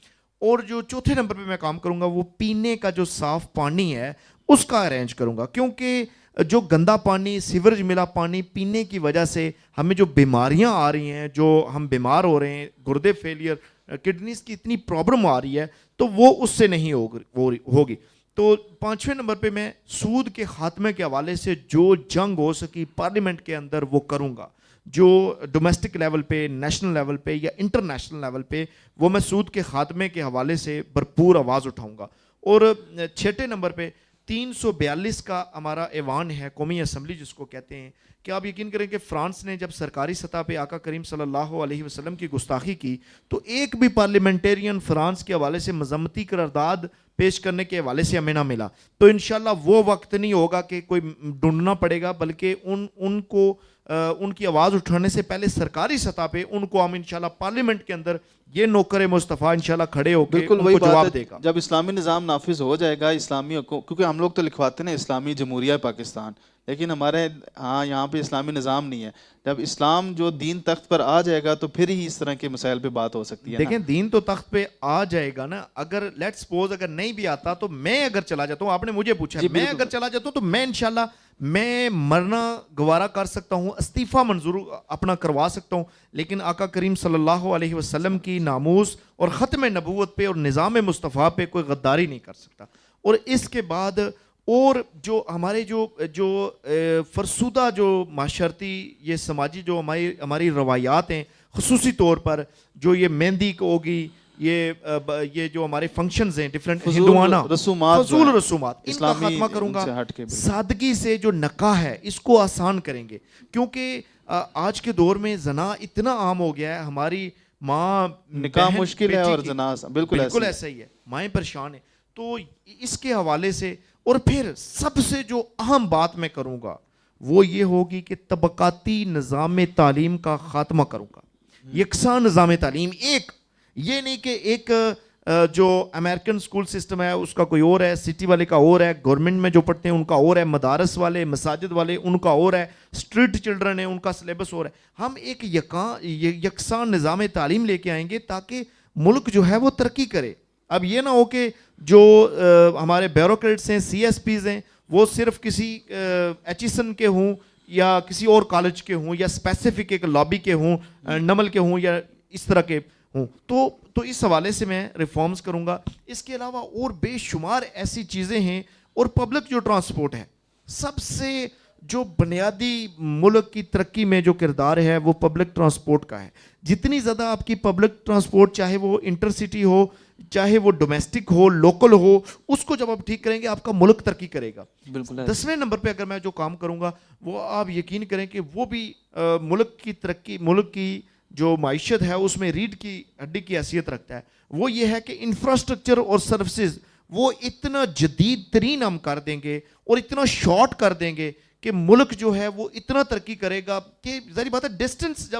اور جو چوتھے نمبر پہ میں کام کروں گا وہ پینے کا جو صاف پانی ہے اس کا ارینج کروں گا, کیونکہ جو گندا پانی, سیوریج ملا پانی پینے کی وجہ سے ہمیں جو بیماریاں آ رہی ہیں, جو ہم بیمار ہو رہے ہیں, گردے فیلئر, کڈنیز کی اتنی پرابلم آ رہی ہے, تو وہ اس سے نہیں ہوگی. تو پانچویں نمبر پہ میں سود کے خاتمے کے حوالے سے جو جنگ ہو سکی پارلیمنٹ کے اندر وہ کروں گا. جو ڈومیسٹک لیول پہ, نیشنل لیول پہ یا انٹرنیشنل لیول پہ, وہ میں سود کے خاتمے کے حوالے سے بھرپور آواز اٹھاؤں گا. اور چھٹے نمبر پہ 342 کا ہمارا ایوان ہے, قومی اسمبلی جس کو کہتے ہیں, کہ آپ یقین کریں کہ فرانس نے جب سرکاری سطح پہ آقا کریم صلی اللہ علیہ وسلم کی گستاخی کی تو ایک بھی پارلیمنٹیرین فرانس کے حوالے سے مذمتی قرارداد پیش کرنے کے حوالے سے ہمیں نہ ملا. تو انشاءاللہ وہ وقت نہیں ہوگا کہ کوئی ڈھونڈنا پڑے گا, بلکہ ان کو ان کی آواز اٹھانے سے پہلے سرکاری سطح پہ ان کو ہم انشاءاللہ پارلیمنٹ کے اندر یہ نوکر مصطفیٰ انشاءاللہ کھڑے ہو کے ان کو جواب دے گا. جب اسلامی نظام نافذ ہو جائے گا, اسلامی کیونکہ ہم لوگ تو لکھواتے ہیں اسلامی جمہوریہ پاکستان, لیکن ہمارے یہاں پہ اسلامی نظام نہیں ہے. جب اسلام جو دین تخت پر آ جائے گا تو پھر ہی اس طرح کے مسائل پہ بات ہو سکتی ہے. دیکھیں دین تو تخت پہ آ جائے گا نا, اگر لیٹ سپوز اگر نہیں بھی آتا تو میں اگر چلا جاتا ہوں, آپ نے مجھے پوچھا, میں اگر چلا جاتا ہوں تو میں انشاءاللہ میں مرنا گوارا کر سکتا ہوں, استعفیٰ منظور اپنا کروا سکتا ہوں, لیکن آقا کریم صلی اللہ علیہ وسلم کی ناموس اور ختم نبوت پہ اور نظام مصطفیٰ پہ کوئی غداری نہیں کر سکتا. اور اس کے بعد اور جو ہمارے جو فرسودہ جو معاشرتی یہ سماجی جو ہماری روایات ہیں, خصوصی طور پر جو یہ مہندی کو ہوگی, یہ جو ہمارے فنکشنز ہیں ڈیفرنٹ ہندوانہ فضول رسومات, ان کا خاتمہ کروں گا. سادگی سے جو نکاح ہے اس کو آسان کریں گے, کیونکہ آج کے دور میں زنا اتنا عام ہو گیا ہے, ہماری ماں نکاح مشکل ہے اور زنا بالکل ایسا ہی ہے, مائیں پریشان ہیں. تو اس کے حوالے سے اور پھر سب سے جو اہم بات میں کروں گا وہ یہ ہوگی کہ طبقاتی نظام تعلیم کا خاتمہ کروں گا. یکساں نظام تعلیم, ایک یہ نہیں کہ ایک جو امریکن سکول سسٹم ہے اس کا کوئی اور ہے, سٹی والے کا اور ہے, گورنمنٹ میں جو پڑھتے ہیں ان کا اور ہے, مدارس والے مساجد والے ان کا اور ہے, اسٹریٹ چلڈرن ہیں ان کا سلیبس اور ہے. ہم ایک یکساں نظام تعلیم لے کے آئیں گے تاکہ ملک جو ہے وہ ترقی کرے. اب یہ نہ ہو کہ جو ہمارے بیوروکریٹس ہیں, سی ایس پیز ہیں, وہ صرف کسی ایچیسن کے ہوں یا کسی اور کالج کے ہوں یا اسپیسیفک ایک لابی کے ہوں, نمل کے ہوں یا اس طرح کے ہوں. تو اس حوالے سے میں ریفارمز کروں گا. اس کے علاوہ اور بے شمار ایسی چیزیں ہیں. اور پبلک جو ٹرانسپورٹ ہے, سب سے جو بنیادی ملک کی ترقی میں جو کردار ہے وہ پبلک ٹرانسپورٹ کا ہے. جتنی زیادہ آپ کی پبلک ٹرانسپورٹ, چاہے وہ انٹر سٹی ہو, چاہے وہ ڈومیسٹک ہو, لوکل ہو, اس کو جب آپ ٹھیک کریں گے آپ کا ملک ترقی کرے گا. بالکل. 10ویں نمبر پہ اگر میں جو کام کروں گا وہ آپ یقین کریں کہ وہ بھی ملک کی ترقی, ملک کی جو معیشت ہے اس میں ریڑھ کی ہڈی کی حیثیت رکھتا ہے. وہ یہ ہے کہ انفراسٹرکچر اور سروسز وہ اتنا جدید ترین ہم کر دیں گے اور اتنا شارٹ کر دیں گے کہ ملک جو ہے وہ اتنا ترقی کرے گا کہ ظاہر بات ہے ڈسٹنس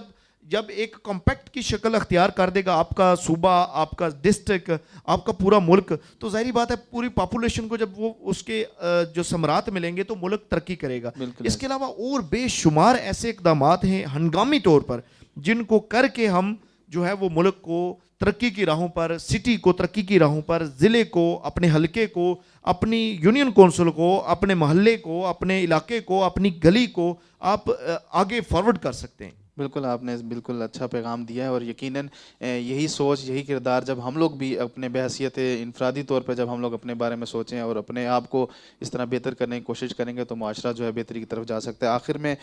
جب ایک کمپیکٹ کی شکل اختیار کر دے گا آپ کا صوبہ، آپ کا ڈسٹرکٹ، آپ کا پورا ملک، تو ظاہری بات ہے پوری پاپولیشن کو جب وہ اس کے جو ثمرات ملیں گے تو ملک ترقی کرے گا. اس کے علاوہ اور بے شمار ایسے اقدامات ہیں ہنگامی طور پر جن کو کر کے ہم جو ہے وہ ملک کو ترقی کی راہوں پر، سٹی کو ترقی کی راہوں پر، ضلع کو، اپنے حلقے کو، اپنی یونین کونسل کو، اپنے محلے کو، اپنے علاقے کو، اپنی گلی کو آپ آگے فارورڈ کر سکتے ہیں. بالکل آپ نے بالکل اچھا پیغام دیا ہے، اور یقیناً یہی سوچ، یہی کردار جب ہم لوگ بھی اپنے بحیثیت انفرادی طور پہ جب ہم لوگ اپنے بارے میں سوچیں اور اپنے آپ کو اس طرح بہتر کرنے کی کوشش کریں گے تو معاشرہ جو ہے بہتری کی طرف جا سکتا ہے. آخر میں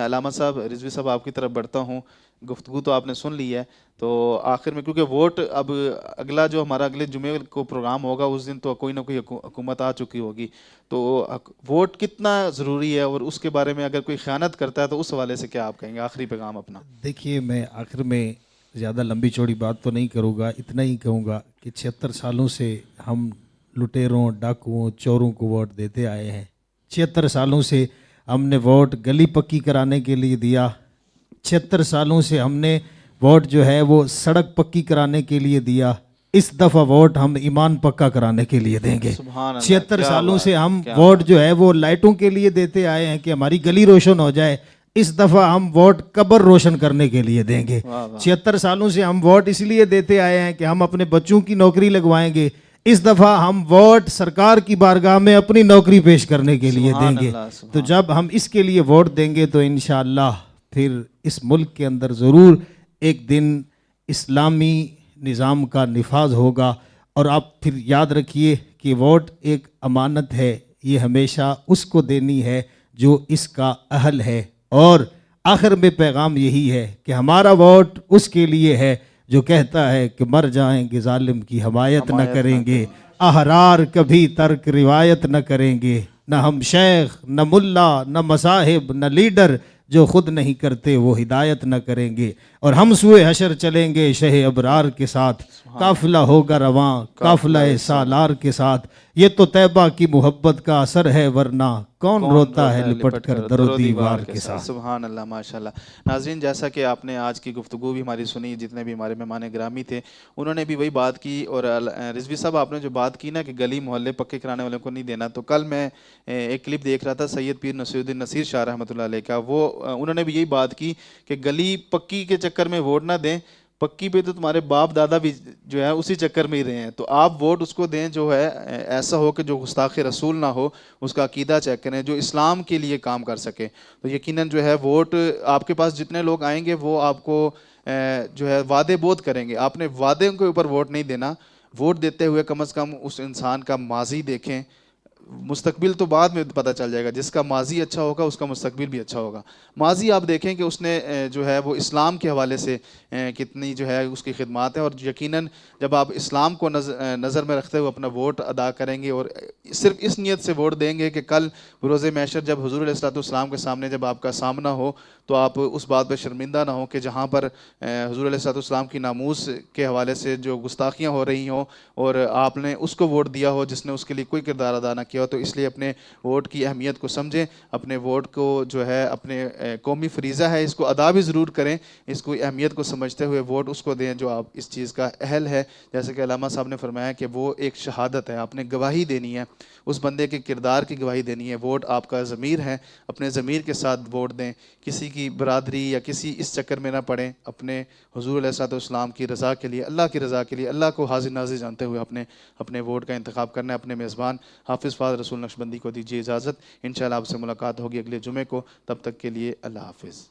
علامہ صاحب، رضوی صاحب آپ کی طرف بڑھتا ہوں. گفتگو تو آپ نے سن لی ہے، تو آخر میں کیونکہ ووٹ اب اگلا جو ہمارا اگلے جمعے کو پروگرام ہوگا اس دن تو کوئی نہ کوئی حکومت آ چکی ہوگی، تو ووٹ کتنا ضروری ہے اور اس کے بارے میں اگر کوئی خیانت کرتا ہے تو اس حوالے سے کیا آپ کہیں گے آخری پیغام اپنا؟ دیکھیے، میں آخر میں زیادہ لمبی چوڑی بات تو نہیں کروں گا، اتنا ہی کہوں گا کہ 76 سالوں سے ہم لٹیروں، ڈاکوؤں، چوروں کو ووٹ دیتے آئے ہیں. 76 سالوں سے ہم نے ووٹ گلی پکی کرانے کے لیے دیا. 76 سالوں سے ہم نے ووٹ جو ہے وہ سڑک پکی کرانے کے لیے دیا. اس دفعہ ووٹ ہم ایمان پکا کرانے کے لیے دیں گے. 76 سالوں سے ہم ووٹ جو ہے وہ لائٹوں کے لیے دیتے آئے ہیں کہ ہماری گلی روشن ہو جائے. اس دفعہ ہم ووٹ قبر روشن کرنے کے لیے دیں گے. 76 سالوں سے ہم ووٹ اس لیے دیتے آئے ہیں کہ ہم اپنے بچوں کی نوکری لگوائیں گے. اس دفعہ ہم ووٹ سرکار کی بارگاہ میں اپنی نوکری پیش کرنے کے لیے دیں گے. تو جب ہم اس کے لیے ووٹ دیں گے تو انشاءاللہ پھر اس ملک کے اندر ضرور ایک دن اسلامی نظام کا نفاذ ہوگا. اور آپ پھر یاد رکھیے کہ ووٹ ایک امانت ہے، یہ ہمیشہ اس کو دینی ہے جو اس کا اہل ہے. اور آخر میں پیغام یہی ہے کہ ہمارا ووٹ اس کے لیے ہے جو کہتا ہے کہ مر جائیں گے ظالم کی حمایت نہ کریں گے، احرار کبھی ترک روایت نہ کریں گے. نہ ہم شیخ، نہ ملا، نہ مصاحب، نہ لیڈر، جو خود نہیں کرتے وہ ہدایت نہ کریں گے. اور ہم سوئے حشر چلیں گے شہ ابرار کے ساتھ، قافلہ ہوگا رواں قافلہ سالار کے ساتھ. یہ تو طیبہ کی محبت کا اثر ہے، ورنہ کون روتا ہے لپٹ کر در و دیوار کے ساتھ. سبحان اللہ، ماشاءاللہ. ناظرین، جیسا کہ آپ نے آج کی گفتگو بھی ہماری سنی، جتنے بھی ہمارے مہمان گرامی تھے انہوں نے بھی وہی بات کی. اور رضوی صاحب آپ نے جو بات کی نا کہ گلی محلے پکے کرانے والوں کو نہیں دینا، تو کل میں ایک کلپ دیکھ رہا تھا سید پیر نصیر الدین نصیر شاہ رحمۃ اللہ علیہ کا. وہ انہوں نے بھی یہی بات کی کہ گلی پکی کے چکر میں ووٹ نہ دیں، پکی پہ تو تمہارے باپ دادا بھی جو ہے اسی چکر میں ہی رہے ہیں، تو آپ ووٹ اس کو دیں جو ہے ایسا ہو کہ جو گستاخ رسول نہ ہو، اس کا عقیدہ چیک کریں، جو اسلام کے لیے کام کر سکے. تو یقیناً جو ہے ووٹ آپ کے پاس جتنے لوگ آئیں گے وہ آپ کو جو ہے وعدے بود کریں گے. آپ نے وعدے کے اوپر ووٹ نہیں دینا. ووٹ دیتے ہوئے کم از کم اس انسان کا ماضی دیکھیں. مستقبل تو بعد میں پتہ چل جائے گا، جس کا ماضی اچھا ہوگا اس کا مستقبل بھی اچھا ہوگا. ماضی آپ دیکھیں کہ اس نے جو ہے وہ اسلام کے حوالے سے کتنی جو ہے اس کی خدمات ہیں، اور یقیناً جب آپ اسلام کو نظر میں رکھتے ہوئے اپنا ووٹ ادا کریں گے اور صرف اس نیت سے ووٹ دیں گے کہ کل بروز محشر جب حضور علیہ السلام کے سامنے جب آپ کا سامنا ہو تو آپ اس بات پہ شرمندہ نہ ہو کہ جہاں پر حضور علیہ السلام کی ناموس کے حوالے سے جو گستاخیاں ہو رہی ہوں اور آپ نے اس کو ووٹ دیا ہو جس نے اس کے لیے کوئی کردار ادا نہ کیا ہو. تو اس لیے اپنے ووٹ کی اہمیت کو سمجھیں، اپنے ووٹ کو جو ہے اپنے قومی فریضہ ہے اس کو ادا بھی ضرور کریں. اس کو اہمیت کو سمجھتے ہوئے ووٹ اس کو دیں جو آپ اس چیز کا اہل ہے. جیسے کہ علامہ صاحب نے فرمایا کہ وہ ایک شہادت ہے، آپ نے گواہی دینی ہے، اس بندے کے کردار کی گواہی دینی ہے. ووٹ آپ کا ضمیر ہے، اپنے ضمیر کے ساتھ ووٹ دیں. کسی کی برادری یا کسی اس چکر میں نہ پڑیں. اپنے حضور علیہ السلام کی رضا کے لیے، اللہ کی رضا کے لیے، اللہ کو حاضر ناظر جانتے ہوئے اپنے ووٹ کا انتخاب کرنا ہے. اپنے میزبان حافظ فہد رسول نقشبندی کو دیجیے اجازت. انشاءاللہ آپ سے ملاقات ہوگی اگلے جمعے کو. تب تک کے لیے اللہ حافظ.